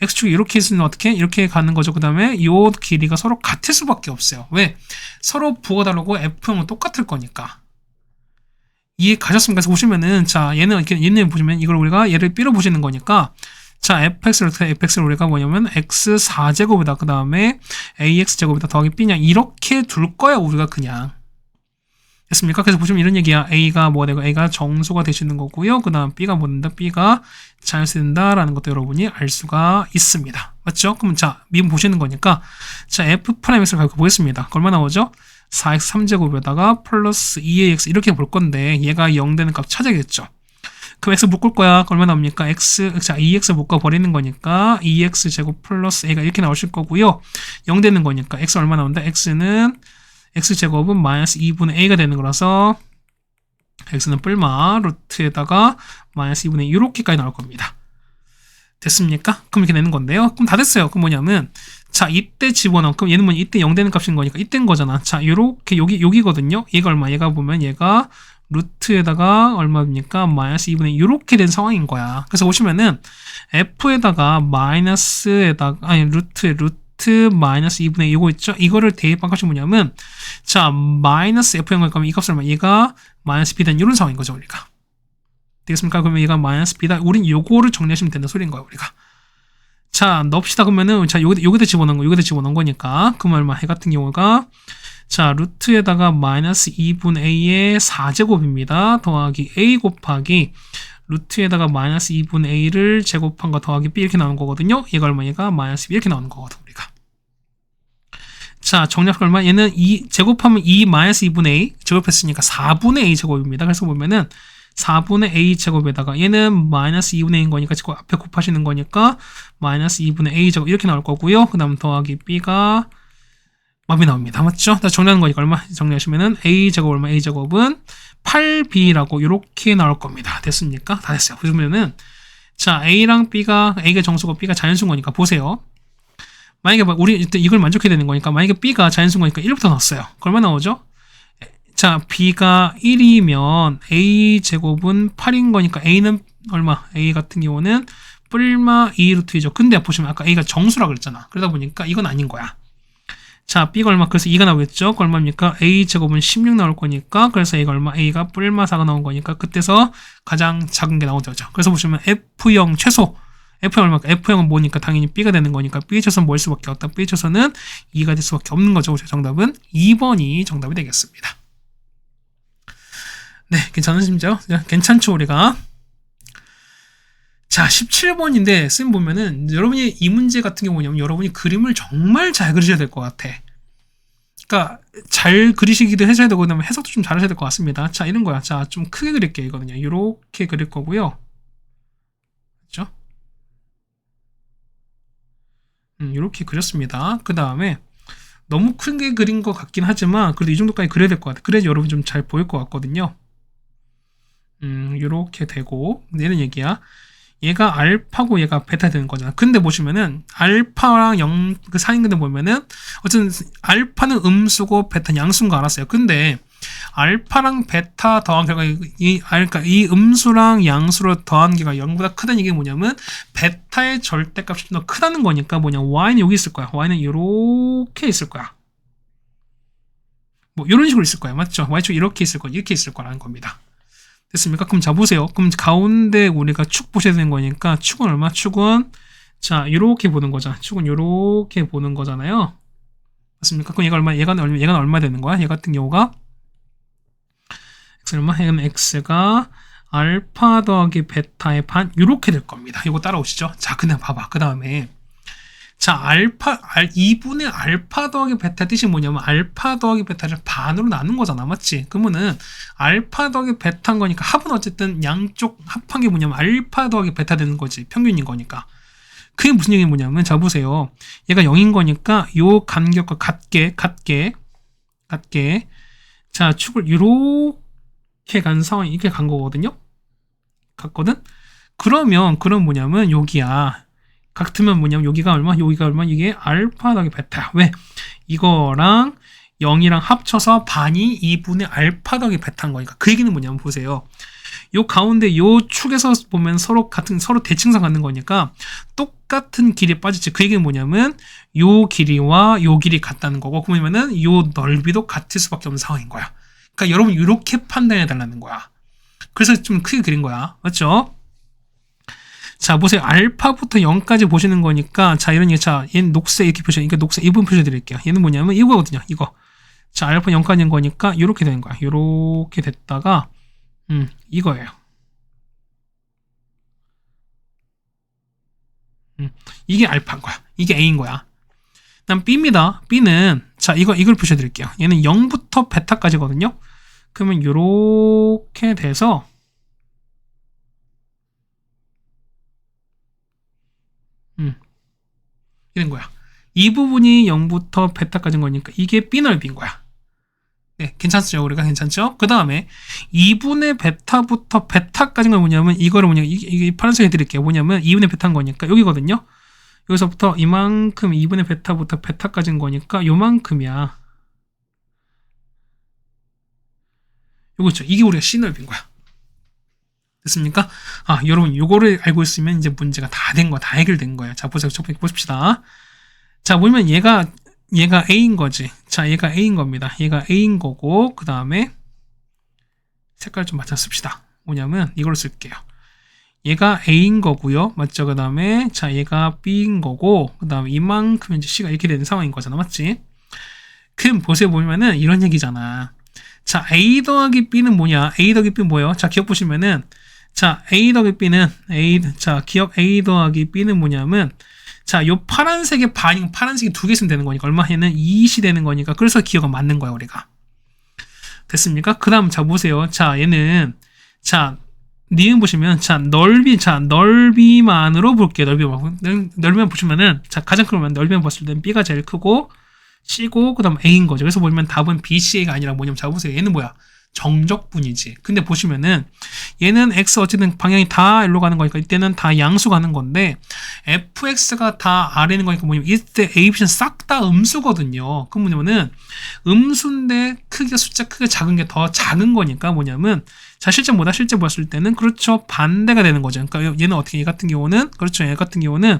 x축이 이렇게 있으면 어떻게? 이렇게 가는 거죠. 그 다음에 이 길이가 서로 같을 수밖에 없어요. 왜? 서로 부호가 다르고 F형은 똑같을 거니까. 이해 가셨습니까? 그래서 보시면은, 자, 얘는 보시면 이걸 우리가 얘를 B로 보시는 거니까, 자, fx를 우리가 뭐냐면 x4제곱이다. 그 다음에 ax제곱이다. 더하기 b냐. 이렇게 둘 거야, 우리가 그냥. 됐습니까? 그래서 보시면 이런 얘기야. A가 뭐가 되고 A가 정수가 되시는 거고요. 그 다음 B가 뭐 된다? B가 자연수 된다라는 것도 여러분이 알 수가 있습니다. 맞죠? 그럼 자, 미분 보시는 거니까 자, F'X를 가지고 보겠습니다. 얼마 나오죠? 4x 3제곱에다가 플러스 2ax 이렇게 볼 건데 얘가 0 되는 값 찾아야겠죠. 그럼 x 묶을 거야. 얼마 나옵니까? 자, 2x 묶어 버리는 거니까 2x 제곱 플러스 a가 이렇게 나오실 거고요. 0 되는 거니까 x 얼마 나온다? x는 x제곱은 마이너스 2분의 a가 되는 거라서 x는 뿔마 루트에다가 마이너스 2분의 2 이렇게까지 나올 겁니다. 됐습니까? 그럼 이렇게 내는 건데요. 그럼 다 됐어요. 그럼 뭐냐면 자, 이때 집어넣어. 그럼 얘는 뭐 이때 0 되는 값인 거니까 이때인 거잖아. 자, 요렇게 여기거든요. 얘가 얼마? 얘가 보면 얘가 루트에다가 얼마입니까? 마이너스 2분의 2 이렇게 된 상황인 거야. 그래서 보시면은 f에다가 마이너스에다가 아니 루트 마이너스 2분의 2 이거 있죠? 이거를 대입한 것이 뭐냐면 자 마이너스 f형을 가면 이 값을 얼마? 얘가 마이너스 b다 이런 상황인 거죠 우리가. 되겠습니까? 그러면 얘가 마이너스 b다. 우린 요거를 정리하시면 된다는 소리인 거야 우리가. 자 넣읍시다. 그러면은 자 여기다 집어넣은 거니까 그럼 얼마? 해 같은 경우가 자 루트에다가 마이너스 2분의 a의 4제곱입니다. 더하기 a 곱하기 루트에다가 마이너스 2분의 a를 제곱한 거 더하기 b 이렇게 나오는 거거든요. 얘가 얼마? 얘가 마이너스 b 이렇게 나오는 거거든 우리가. 자 정리할 얼마? 얘는 2 제곱하면 2 마이너스 2분의 a 제곱했으니까 4분의 a 제곱입니다. 그래서 보면은 4분의 a 제곱에다가 얘는 마이너스 2분의 a인 거니까 지금 앞에 곱하시는 거니까 마이너스 2분의 a 제곱 이렇게 나올 거고요. 그 다음 더하기 b가 마음이 나옵니다. 맞죠? 자, 정리하는 거니까 얼마 정리하시면은 a 제곱 얼마? a 제곱은 8b라고 이렇게 나올 겁니다. 됐습니까? 다 됐어요. 그러면은 자 a랑 b가 a가 정수고 b가 자연수인 거니까 보세요. 만약에 우리 이걸 만족해야 되는 거니까 만약에 b가 자연수인 거니까 1부터 넣었어요. 얼마 나오죠? 자 b가 1이면 a 제곱은 8인 거니까 a는 얼마? a 같은 경우는 뿔마 2루트이죠. 근데 보시면 아까 a가 정수라고 그랬잖아. 그러다 보니까 이건 아닌 거야. 자, b가 얼마? 그래서 2가 나오겠죠? 얼마입니까? a 제곱은 16 나올 거니까, 그래서 a가 얼마? a가 뿔마 4가 나온 거니까, 그때서 가장 작은 게 나오죠. 그래서 보시면 f형 최소, f형 얼마일까? f형은 뭐니까 당연히 b가 되는 거니까, b의 최소는 뭐일 수밖에 없다. b의 최소는 2가 될 수밖에 없는 거죠. 정답은 2번이 정답이 되겠습니다. 네, 괜찮으시죠? 괜찮죠, 우리가? 자, 17번인데, 쌤 보면은, 여러분이 이 문제 같은 경우 뭐냐면, 여러분이 그림을 정말 잘 그리셔야 될 것 같아. 그러니까, 잘 그리시기도 해줘야 되고, 그다음에 해석도 좀 잘 하셔야 될 것 같습니다. 자, 이런 거야. 자, 좀 크게 그릴게요, 이거는요. 이렇게 그릴 거고요. 그렇죠? 이렇게 그렸습니다. 그 다음에, 너무 크게 그린 것 같긴 하지만, 그래도 이 정도까지 그려야 될 것 같아. 그래야 여러분이 좀 잘 보일 것 같거든요. 이렇게 되고, 얘는 얘기야. 얘가 알파고 얘가 베타 되는 거잖아. 근데 보시면은 알파랑 0, 그 사인근데 보면은 어쨌든 알파는 음수고 베타는 양수인 거 알았어요. 근데 알파랑 베타 더한 결과 그러니까 이 음수랑 양수로 더한 결과 0보다 크다는 얘기가 뭐냐면 베타의 절대값이 좀 더 크다는 거니까 뭐냐 y는 여기 있을 거야. y는 이렇게 있을 거야. 뭐 이런 식으로 있을 거야. 맞죠? y축 이렇게 있을 거야. 이렇게 있을 거라는 겁니다. 됐습니까? 그럼 자 보세요. 그럼 가운데 우리가 축 보셔야 되는 거니까 축은 얼마? 축은 자 이렇게 보는 거잖아. 축은 이렇게 보는 거잖아요. 맞습니까? 그럼 얘가 얼마? 얘가 얼마 되는 거야? 얘 같은 경우가 x 얼마? 얘는 x가 알파 더하기 베타의 반 이렇게 될 겁니다. 이거 따라오시죠? 자 그냥 봐봐. 그 다음에 자, 2분의 알파 더하기 베타 뜻이 뭐냐면 알파 더하기 베타를 반으로 나눈 거잖아. 맞지? 그러면은 알파 더하기 베타인 거니까 합은 어쨌든 양쪽 합한 게 뭐냐면 알파 더하기 베타 되는 거지. 평균인 거니까. 그게 무슨 얘기 뭐냐면 자 보세요. 얘가 0인 거니까 요 간격과 같게 자, 축을 이렇게 간 상황이 이렇게 간 거거든요. 같거든? 그럼 뭐냐면 여기야. 같으면 뭐냐면 여기가 얼마? 이게 알파 더하기 베타. 왜? 이거랑 0이랑 합쳐서 반이 2분의 알파 더하기 베타인 거니까. 그 얘기는 뭐냐면 보세요. 요 가운데 요 축에서 보면 서로 대칭상 갖는 거니까 똑같은 길이 빠지지. 그 얘기는 뭐냐면 요 길이와 요 길이 같다는 거고 그러면은 요 넓이도 같을 수밖에 없는 상황인 거야. 그러니까 여러분 이렇게 판단해 달라는 거야. 그래서 좀 크게 그린 거야. 맞죠? 자, 보세요. 알파부터 0까지 보시는 거니까, 자, 이런 얘기, 자, 얘는 녹색 이렇게 표시하니까 녹색 1번 표시해드릴게요. 얘는 뭐냐면 이거거든요, 이거. 자, 알파 0까지인 거니까, 이렇게 되는 거야. 이렇게 됐다가, 이거예요. 이게 알파인 거야. 이게 A인 거야. 다음 B입니다. B는, 자, 이걸 표시해드릴게요. 얘는 0부터 베타까지거든요. 그러면 이렇게 돼서, 이런 거야. 이 부분이 0부터 베타까지인 거니까 이게 B 넓이인 거야. 네, 괜찮죠? 우리가 괜찮죠? 그 다음에 2분의 베타부터 베타까지인 건 뭐냐면 이거를 이게 파란색 해드릴게요. 뭐냐면 2분의 베타인 거니까 여기거든요. 여기서부터 이만큼 2분의 베타부터 베타까지인 거니까 요만큼이야. 요거 있죠. 이게 우리가 C 넓이인 거야. 됐습니까? 여러분 요거를 알고 있으면 이제 문제가 다 된 거야. 다 해결된 거예요. 자, 보세요. 첫 번째 보십시다. 자, 보면 얘가 A인 거지. 자, 얘가 A인 겁니다. 얘가 A인 거고, 그 다음에 색깔 좀 맞춰 씁시다. 뭐냐면 이걸로 쓸게요. 얘가 A인 거고요. 맞죠? 그 다음에 자, 얘가 B인 거고, 그 다음에 이만큼 이제 C가 이렇게 되는 상황인 거잖아. 맞지? 그럼 보세요. 보면은 이런 얘기잖아. 자, A 더하기 B는 뭐냐? A 더하기 B는 뭐예요? 자, 기억 보시면은 자, A 더하기 B는 기억 A 더하기 B는 뭐냐면 자, 요 파란색의 파란색이 두 개 있으면 되는 거니까 얼마 얘는 2이 되는 거니까 그래서 기억가 맞는 거야, 우리가. 됐습니까? 그 다음 자, 보세요. 자, 얘는 자, 니은 보시면 넓이만으로 볼게요. 넓이만 보시면은 자, 가장 큰 넓이만 봤을 때는 B가 제일 크고 C고 그다음 A인 거죠. 그래서 보면 답은 B, C가 아니라 뭐냐면 자, 보세요. 얘는 뭐야? 정적분이지. 근데 보시면은 얘는 X 어쨌든 방향이 다 일로 가는 거니까 이때는 다 양수 가는 건데 fx가 다 아래는 거니까 뭐냐면 이때 a, b는 싹 다 음수거든요. 그럼 뭐냐면은 음수인데 숫자 크게 작은 게 더 작은 거니까 뭐냐면 자, 실제 봤을 때는 그렇죠. 반대가 되는 거죠. 그러니까 얘는 어떻게 얘 같은 경우는 그렇죠. 얘 같은 경우는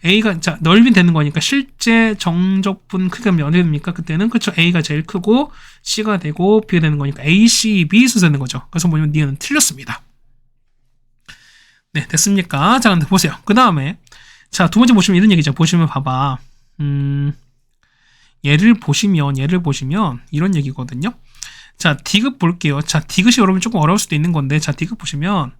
a가 자, 넓이 되는 거니까 실제 정적분 크기가 어떻게 됩니까? 그때는 그렇죠. a가 제일 크고 c가 되고 b가 되는 거니까 a, c, b 순서 되는 거죠. 그래서 뭐냐면 니은 틀렸습니다. 네, 됐습니까? 자, 근데 보세요. 그 다음에 자, 두 번째 보시면 이런 얘기죠. 보시면 봐봐. 얘를 보시면 이런 얘기거든요. 자, 디귿 볼게요. 자, 디귿이 여러분 조금 어려울 수도 있는 건데, 자, 디귿 보시면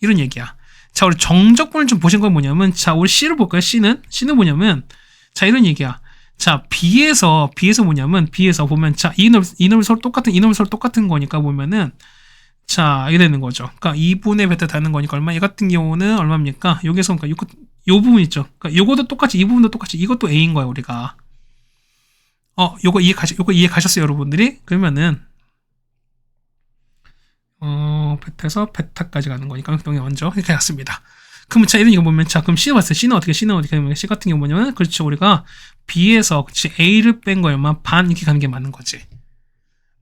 이런 얘기야. 자, 우리 정적분을 좀 보신 건 뭐냐면, 자, 우리 C를 볼까요? C는 뭐냐면, 자, 이런 얘기야. 자, B에서 뭐냐면, B에서 보면, 자, 이 놈이 서로 똑같은 거니까 보면은, 자, 이게 되는 거죠. 그러니까 2분의 베타 다는 거니까 얼마? 얘 같은 경우는 얼마입니까? 여기서 그러니까 요 부분 있죠. 그러니까 요것도 똑같이, 이 부분도 똑같이, 이것도 A인 거야, 우리가. 요거 이해 가셨어요, 여러분들이? 그러면은, 베타에서 베타까지 가는 거니까 그동안 먼저 이렇게 갔습니다. 그러면 자, 이런 이거 보면 자, 그럼 C는 봤어요. C는 어떻게 하면 C 같은 경우 뭐냐면 그렇죠. 우리가 B에서 그치 A를 뺀 거에 얼마 반 이렇게 가는 게 맞는 거지.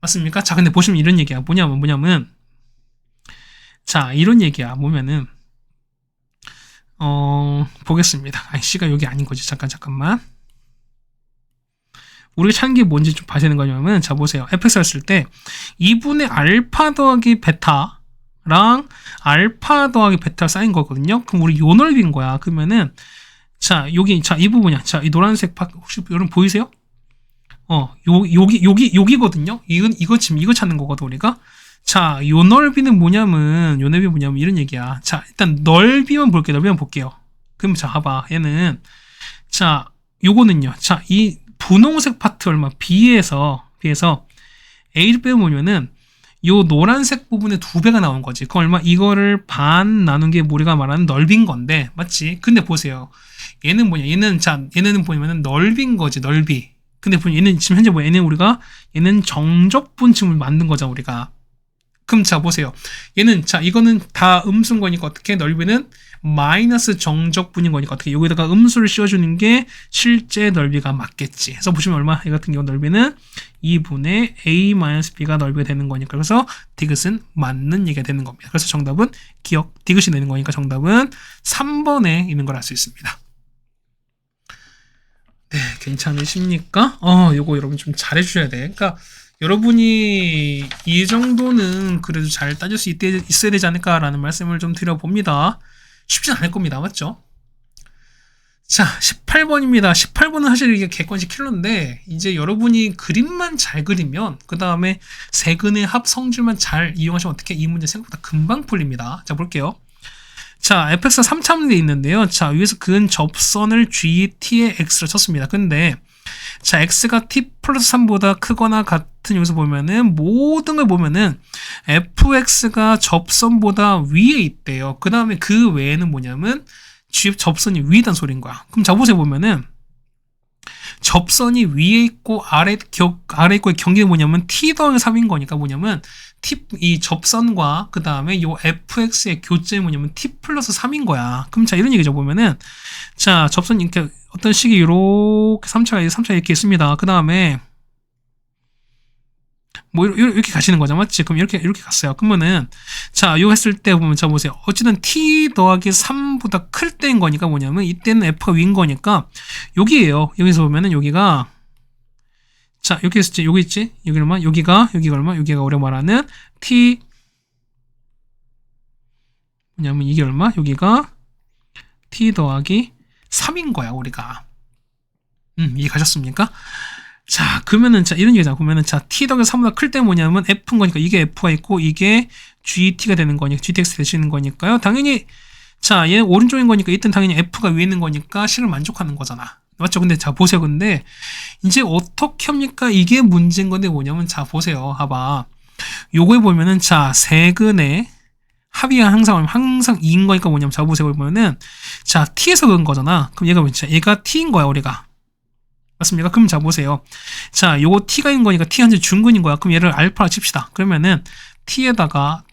맞습니까? 자, 근데 보시면 이런 얘기야. 뭐냐면 자, 이런 얘기야. 보면은 보겠습니다. C가 여기 아닌 거지. 잠깐만. 우리가 찾는 게 뭔지 좀 봐야 되는 거냐면, 자, 보세요. fx 했을 때, 2분의 알파 더하기 베타랑 알파 더하기 베타 쌓인 거거든요. 그럼 우리 요 넓이인 거야. 그러면은, 자, 이 부분이야. 자, 이 노란색 혹시 여러분 보이세요? 여기거든요. 이거 찾는 거거든, 우리가. 자, 요 넓이는 뭐냐면 이런 얘기야. 자, 일단 넓이만 볼게요. 그럼 자, 봐봐. 얘는, 자, 요거는요. 자, 이 분홍색 파트 얼마? B에서 A를 빼보면은 요 노란색 부분의 2배가 나온 거지. 그 얼마? 이거를 반 나눈 게 우리가 말하는 넓인 건데, 맞지? 근데 보세요. 얘는 뭐냐? 얘는 보면은 넓인 거지, 넓이. 근데 얘는 지금 현재 뭐야? 얘는 정적분침을 만든 거잖아, 우리가. 그럼 자, 보세요. 이거는 다 음수인 거니까 어떻게? 넓이는 마이너스 정적분인 거니까 어떻게? 여기다가 음수를 씌워주는 게 실제 넓이가 맞겠지. 그래서 보시면 얼마? 이 같은 경우 넓이는 2분의 A-B가 넓이가 되는 거니까. 그래서 디귿은 맞는 얘기가 되는 겁니다. 그래서 정답은 디귿이 되는 거니까 정답은 3번에 있는 걸 알 수 있습니다. 네, 괜찮으십니까? 요거 여러분 좀 잘해주셔야 돼. 그러니까 여러분이 이 정도는 그래도 잘 따질 수 있어야 되지 않을까라는 말씀을 좀 드려봅니다. 쉽진 않을 겁니다. 맞죠? 자, 18번입니다. 18번은 사실 이게 객관식 킬러인데 이제 여러분이 그림만 잘 그리면 그 다음에 세근의 합 성질만 잘 이용하시면 어떻게 이 문제 생각보다 금방 풀립니다. 자, 볼게요. 자, fx가 3차원이 있는데요. 자, 위에서 그은 접선을 gt의 x를 쳤습니다. 근데 자, x가 t 플러스 3보다 크거나 같은 여기서 보면은 모든 걸 보면은 fx가 접선보다 위에 있대요. 그 다음에 그 외에는 뭐냐면 접선이 위에 있다는 소리인 거야. 그럼 자, 보세요. 보면은 접선이 위에 있고 아래 있고의 경계가 뭐냐면 t 더하기 3인 거니까 뭐냐면 이 접선과 그 다음에 요 fx의 교점이 뭐냐면 t 플러스 3인 거야. 그럼 자, 이런 얘기죠. 보면은 자, 접선이 이렇게 어떤 식이 이렇게 3차 이렇게 있습니다. 그 다음에 뭐 이렇게 가시는 거죠, 맞지? 그럼 이렇게 갔어요. 그러면은 자, 이거 했을 때 보면 자 보세요. 어쨌든 t 더하기 3보다 클 때인 거니까 뭐냐면 이때는 f가 위인 거니까 여기에요. 여기서 보면은 여기가 자, 여기 있지, 여기 있지, 여기 얼마, 여기가 얼마, 여기가 우리가 말하는 t 뭐냐면 이게 얼마, 여기가 t 더하기 3인 거야, 우리가. 이해가셨습니까? 자, 그러면은, 자, 이런 얘기잖아. 보면은, 자, t 더하기 3보다 클 때 뭐냐면 f인 거니까 이게 f가 있고 이게 gt가 되는 거니까 gtx 되시는 거니까요. 당연히, 자, 얘 오른쪽인 거니까 이땐 당연히 f가 위에 있는 거니까 실을 만족하는 거잖아. 맞죠? 근데 자, 보세요. 근데 이제 어떻게 합니까? 이게 문제인 건데 뭐냐면, 자, 보세요. 봐봐. 요거에 보면은, 자, 세근의 합이 항상 2인 거니까 뭐냐면, 자, 보세요. 보면은, 자, t에서 그은 거잖아. 그럼 얘가 뭐지? 얘가 t인 거야, 우리가. 맞습니까? 그럼 자, 보세요. 자, 요거 t가 인 거니까 t 현재 중근인 거야. 그럼 얘를 알파로 칩시다. 그러면은, t에다가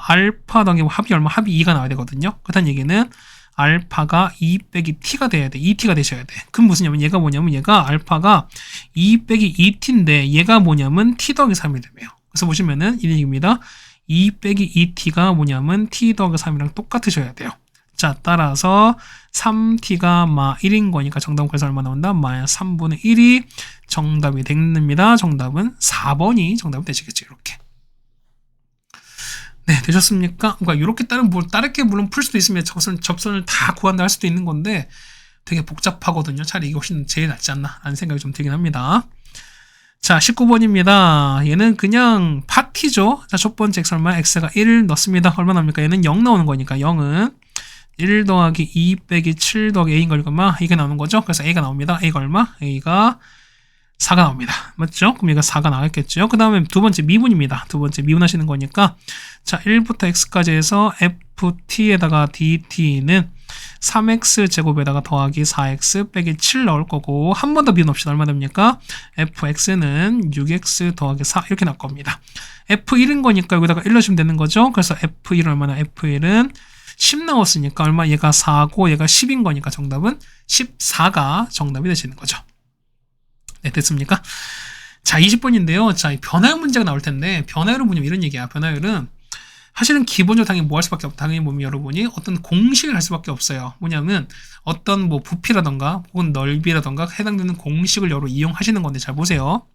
알파 더하기 합이 얼마? 합이 2가 나와야 되거든요. 그렇다는 얘기는, 알파가 2 빼기 t가 돼야 돼. 2t가 되셔야 돼. 그럼 무슨 얘가 뭐냐면, 얘가 알파가 2 빼기 2t인데, 얘가 뭐냐면, t 더하기 3이 되네요. 그래서 보시면은, 이런 얘기입니다. 2 빼기 2t가 뭐냐면, t 더하기 3이랑 똑같으셔야 돼요. 자, 따라서 3t가 1인 거니까 정답은 그래서 얼마 나온다? 3분의 1이 정답이 됩니다. 정답은 4번이 정답이 되시겠죠. 이렇게. 네, 되셨습니까? 그러니까 이렇게 다르게 물론 풀 수도 있으면 접선을 다 구한다 할 수도 있는 건데 되게 복잡하거든요. 차라리 이게 훨씬 제일 낫지 않나 하는 생각이 좀 들긴 합니다. 자, 19번입니다. 얘는 그냥 파티죠. 자, 첫 번째 x 얼마? x가 1을 넣습니다. 얼마 나옵니까? 얘는 0 나오는 거니까 0은 1 더하기 2 빼기 7 더하기 a인 걸 얼마? 이게 나오는 거죠. 그래서 a가 나옵니다. a가 얼마? a가 4가 나옵니다. 맞죠? 그럼 얘가 4가 나왔겠죠. 그 다음에 두 번째 미분입니다. 두 번째 미분하시는 거니까 자, 1부터 x까지 해서 ft에다가 dt는 3x 제곱에다가 더하기 4x 빼기 7 나올 거고 한 번 더 미분합시다. 얼마 됩니까? fx는 6x 더하기 4 이렇게 나올 겁니다. f1인 거니까 여기다가 1 넣으시면 되는 거죠. 그래서 f1은 얼마나? f1은 10 나왔으니까 얼마? 얘가 4고 얘가 10인 거니까 정답은 14가 정답이 되시는 거죠. 네, 됐습니까? 자, 20번인데요. 자, 변화율 문제가 나올 텐데 변화율은 뭐냐면 이런 얘기야. 변화율은 사실은 기본적으로 당연히 뭐 할 수밖에 없다. 당연히 보면 여러분이 어떤 공식을 할 수밖에 없어요. 뭐냐면 어떤 뭐 부피라던가 혹은 넓이라던가 해당되는 공식을 여러 이용하시는 건데 잘 보세요.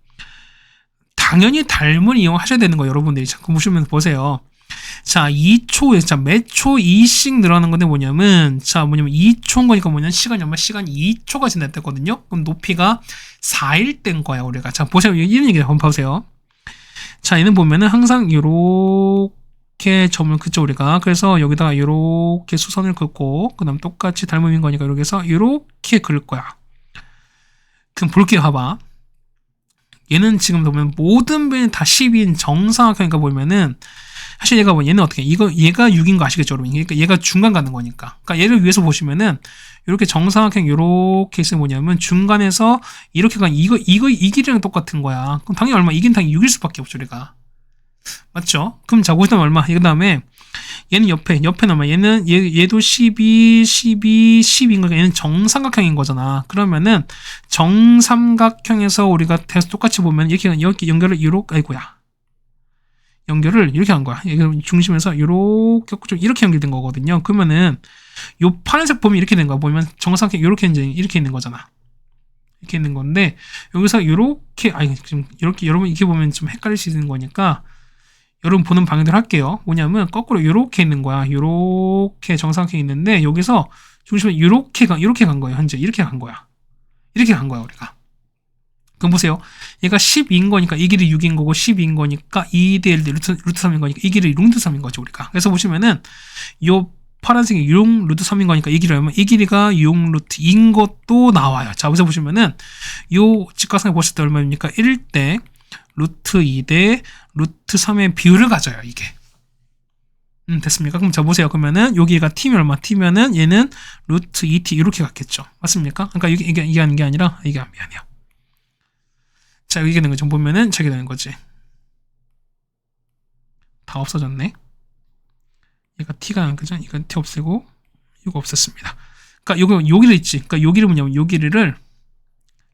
당연히 닮은 이용하셔야 되는 거예요. 여러분들이 자꾸 보시면 보세요. 자, 2초, 자, 몇 초 2씩 늘어나는 건데 뭐냐면, 자, 2초인 거니까 뭐냐면, 시간이 얼마? 시간 2초가 지났댔거든요? 그럼 높이가 4일 땐 거야, 우리가. 자, 보세요. 이런 얘기 한번 봐보세요. 자, 얘는 보면은 항상 요렇게 점을 긋죠, 우리가. 그래서 여기다가 요렇게 수선을 긋고, 그 다음 똑같이 닮음인 거니까 이렇게 해서 요렇게 그릴 거야. 그럼 볼게요, 봐봐. 얘는 지금 보면 모든 변이 다 10인 정사각형이니까 보면은, 사실 얘가 얘는 어떻게 얘가 6인 거 아시겠죠, 여러분? 그러니까 얘가 중간 가는 거니까. 그러니까 얘를 위해서 보시면은 이렇게 정사각형 이렇게 있으면 뭐냐면 중간에서 이렇게 간 이 길이랑 똑같은 거야. 그럼 당연히 얼마? 이긴 당연히 6일 수밖에 없죠, 우리가. 맞죠? 그럼 자, 보시면 얼마? 그 다음에 얘는 옆에 얼마? 얘도 12, 10인 거니까 얘는 정삼각형인 거잖아. 그러면은 정삼각형에서 우리가 똑같이 보면 이렇게 연결을 연결을 이렇게 한 거야. 중심에서 이렇게 연결된 거거든요. 그러면은 요 파란색 보면 이렇게 된 거야. 보면 정사각형 이렇게 있는 거잖아. 이렇게 있는 건데 여기서 지금 이렇게 여러분 이렇게 보면 좀 헷갈릴 수 있는 거니까 여러분 보는 방향대로 할게요. 뭐냐면 거꾸로 이렇게 있는 거야. 이렇게 정사각형이 있는데 여기서 중심에 이렇게 간 거예요. 현재 이렇게 간 거야. 이렇게 간 거야, 우리가. 그럼 보세요. 얘가 10인 거니까 이 길이 6인 거고 10인 거니까 2 대 1 대 루트 3인 거니까 이 길이 루트 3인 거죠, 우리가. 그래서 보시면은 요 파란색이 6 루트 3인 거니까 이 길이 얼마? 이 길이가 6 루트 2인 것도 나와요. 자, 여기서 보시면은 요 직각상에 보실 때 얼마입니까? 1대 루트 2 대 루트 3의 비율을 가져요, 이게. 됐습니까? 그럼 자, 보세요. 그러면은 여기가 t면 얼마? t면은 얘는 루트 2t 이렇게 갔겠죠. 맞습니까? 그러니까 이게 하는 게 아니라 이게 미안해요. 자, 이게 되는 거죠. 보면은 저게 되는 거지. 다 없어졌네. 얘가 t가 나는 거죠. 이건 t 없애고 이거 없앴습니다. 그러니까 여기를 있지. 그러니까 여기를 뭐냐면 요 길이를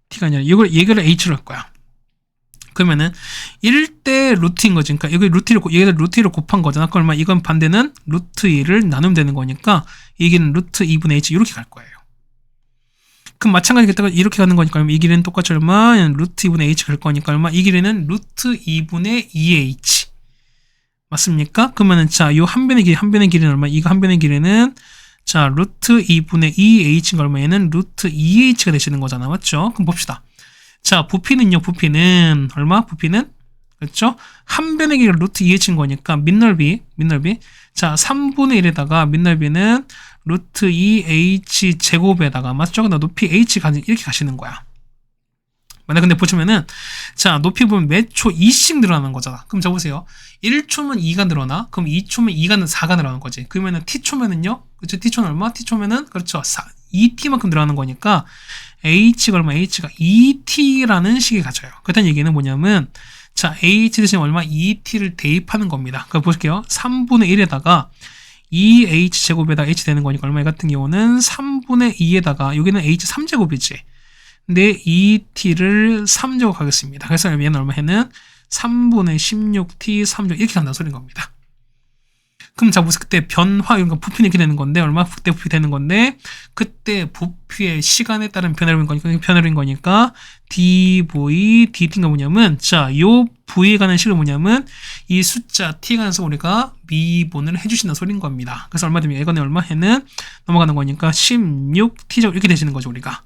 t가 아니라 얘를 h로 할 거야. 그러면은 1대 루트인 거지. 그러니까 여기 얘를 루트를 곱한 거잖아. 그러면 이건 반대는 루트 2를 나누면 되는 거니까 이기는 루트 2분의 h 이렇게 갈 거예요. 그럼 마찬가지로 이렇게 가는 거니까 이 길이는 똑같이 얼마? 루트 2분의 h 갈 거니까 얼마? 이 길이는 루트 2분의 2h 맞습니까? 그러면은 자, 요 한 변의 길이는 얼마? 이거 한 변의 길이는 자, 루트 2분의 2h가 얼마? 얘는 루트 2h가 되시는 거잖아. 맞죠? 그럼 봅시다. 자, 부피는요. 부피는 얼마? 부피는 그렇죠? 한 변의 길이가 루트 2h인 거니까 밑넓이 자, 3분의 1에다가 밑넓이는 루트 2h 제곱에다가 맞죠? 근데 높이 h 이렇게 가시는 거야. 만약 근데 보시면은 자, 높이 보면 몇 초 2씩 늘어나는 거잖아. 그럼 자 보세요. 1초면 2가 늘어나. 그럼 2초면 4가 늘어나는 거지. 그러면은 t초면은요. 그렇죠? t초는 얼마? t초면은 그렇죠. 2t만큼 늘어나는 거니까 h가 얼마? h가 2t라는 식이 가져요. 그렇다는 얘기는 뭐냐면 자, h 대신 얼마? 2t를 대입하는 겁니다. 그럼 보실게요. 3분의 1에다가 2h 제곱에다가 h 되는 거니까 얼마? 같은 경우는 3분의 2에다가 여기는 h 3제곱이지. 근데 2t를 3제곱 하겠습니다. 그래서 얘는 얼마 해는 3분의 16t 3제곱 이렇게 간다는 소리인 겁니다. 그럼 자 보세요. 그때 변화 그러니까 부피는 이렇게 되는 건데 얼마? 그때 부피 되는 건데 그때 부피의 시간에 따른 변화인 거니까 dv dt가 뭐냐면 자, 요 v에 관한 식은 뭐냐면 이 숫자 t에 관해서 우리가 미분을 해주신다는 소리인 겁니다. 그래서 얼마 되면 이거는 얼마 해는 넘어가는 거니까 16t제곱 이렇게 되시는 거죠 우리가.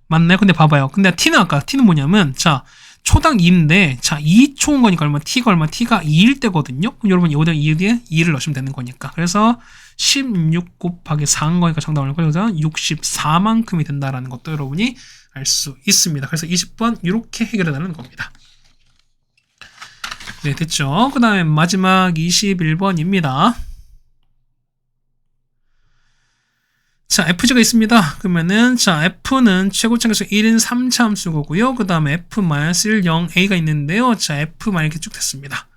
맞나요? 근데 봐봐요. 근데 t는 뭐냐면 자, 초당 2인데 자, 2초인 거니까 얼마? t가 2일 때거든요. 그럼 여러분 여기다 2에 2를 넣으시면 되는 거니까. 그래서 16 곱하기 4인 거니까 정답 얼마? 그래서 64만큼이 된다라는 것도 여러분이 알 수 있습니다. 그래서 20번 이렇게 해결해달라는 겁니다. 네, 됐죠? 그 다음에 마지막 21번입니다. 자, fg가 있습니다. 그러면은 자, f는 최고차에서 1인 3차 함수고요. 그 다음에 f-1, 0, a가 있는데요. 자, f 이렇게 쭉 됐습니다.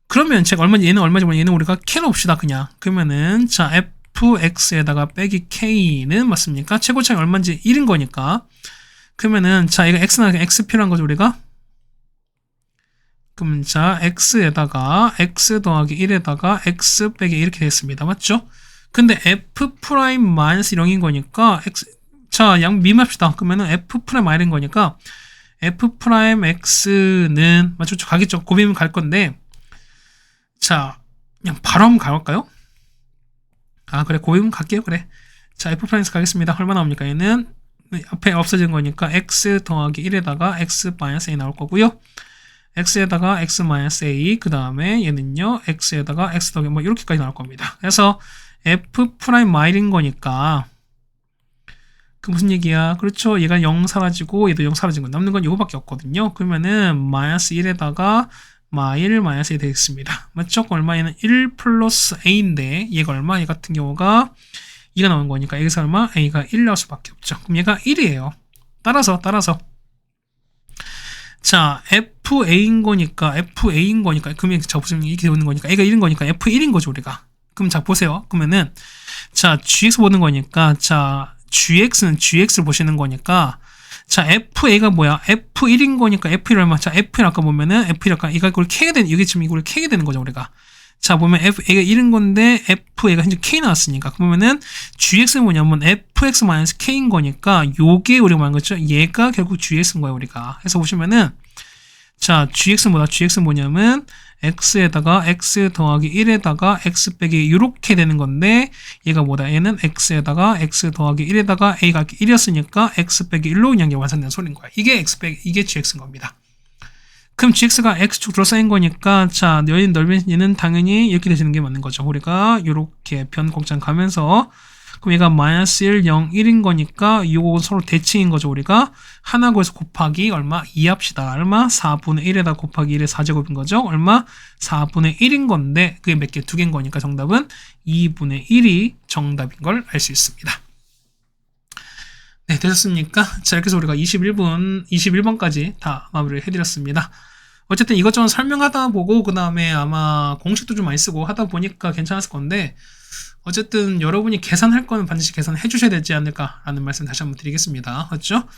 그러면 제가 얘는 얼마지? 얘는 우리가 k로 봅시다. 그냥. 그러면은 자, fx에다가 빼기 k는 맞습니까? 최고차이 얼마인지 1인 거니까. 그러면은 자, 이거 x나 x 필요한 거죠, 우리가? 그럼 자, x에다가 x 더하기 1에다가 x 빼기 이렇게 됐습니다. 맞죠? 근데 f 프라임 마이너스 0인 거니까 자, 양 미합시다. 그러면은 f 프라임 R인 거니까 f 프라임 x는 맞죠? 가겠죠. 고비면 갈 건데 자, 그냥 바로 한번 가볼까요? 아, 그래. 고비면 갈게요. 그래. 자, f 프라임 x 가겠습니다. 얼마 나옵니까? 얘는 앞에 없어진 거니까 x 더하기 1에다가 x 마이너스 a 나올 거고요. x에다가 x 마이너스 a 그 다음에 얘는요 x에다가 x 더하기 뭐 이렇게까지 나올 겁니다. 그래서 f 프라임 마일인 거니까 그 무슨 얘기야? 그렇죠. 얘가 0 사라지고 얘도 0 사라진 거 남는 건 이거밖에 없거든요. 그러면은 마이너스 1에다가 마일 마이너스 1 되겠습니다. 맞죠? 얼마에는 1 플러스 a인데 얘가 얼마? 얘 같은 경우가 2가 나오는 거니까 여기서 얼마? a가 1 나올 수밖에 없죠. 그럼 얘가 1이에요. 따라서 자, FA인 거니까 그러면 자 보시면 이렇게 되는 거니까 A가 1인 거니까 F1인 거죠, 우리가. 그럼 자 보세요. 그러면은 자, GX 보는 거니까 자, GX는 GX를 보시는 거니까 자, FA가 뭐야? F1인 거니까 F1 얼마? 자, F1 아까 보면은 F1 아까 이걸 K가 되는 여기 지금 이걸 K가 되는 거죠, 우리가. 자, 보면 FA가 1인 건데 FA가 현재 K 나왔으니까 그러면은 GX는 뭐냐면 FX-K인 거니까 요게 우리가 말한 거죠. 얘가 결국 GX인 거예요, 우리가. 해서 보시면은 자, GX는 뭐다? GX는 뭐냐면 X에다가 X 더하기 1에다가 X 빼기 이렇게 되는 건데 얘가 뭐다? 얘는 X에다가 X 더하기 1에다가 A가 1이었으니까 X 빼기 1로 그냥 완성된 소리인 거야. 이게 GX인 겁니다. 그럼 GX가 X축 둘러싸인 거니까 자, 얘는 당연히 이렇게 되시는 게 맞는 거죠. 우리가 이렇게 변곡장 가면서 그럼 얘가 마이너스 1, 0, 1인 거니까 이거 서로 대칭인 거죠. 우리가 하나 구해서 곱하기 얼마? 2 합시다. 얼마? 4분의 1에다 곱하기 1의 4제곱인 거죠. 얼마? 4분의 1인 건데 그게 몇 개? 2개인 거니까 정답은 2분의 1이 정답인 걸 알 수 있습니다. 네, 되셨습니까? 자, 이렇게 해서 우리가 21번까지 다 마무리를 해드렸습니다. 어쨌든 이것저것 설명하다 보고 그 다음에 아마 공식도 좀 많이 쓰고 하다 보니까 괜찮았을 건데 어쨌든 여러분이 계산할 거는 반드시 계산해 주셔야 되지 않을까라는 말씀 다시 한번 드리겠습니다. 맞죠?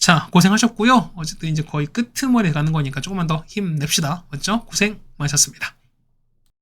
자, 고생하셨고요. 어쨌든 이제 거의 끄트머리에 가는 거니까 조금만 더 힘냅시다. 맞죠? 고생 많으셨습니다.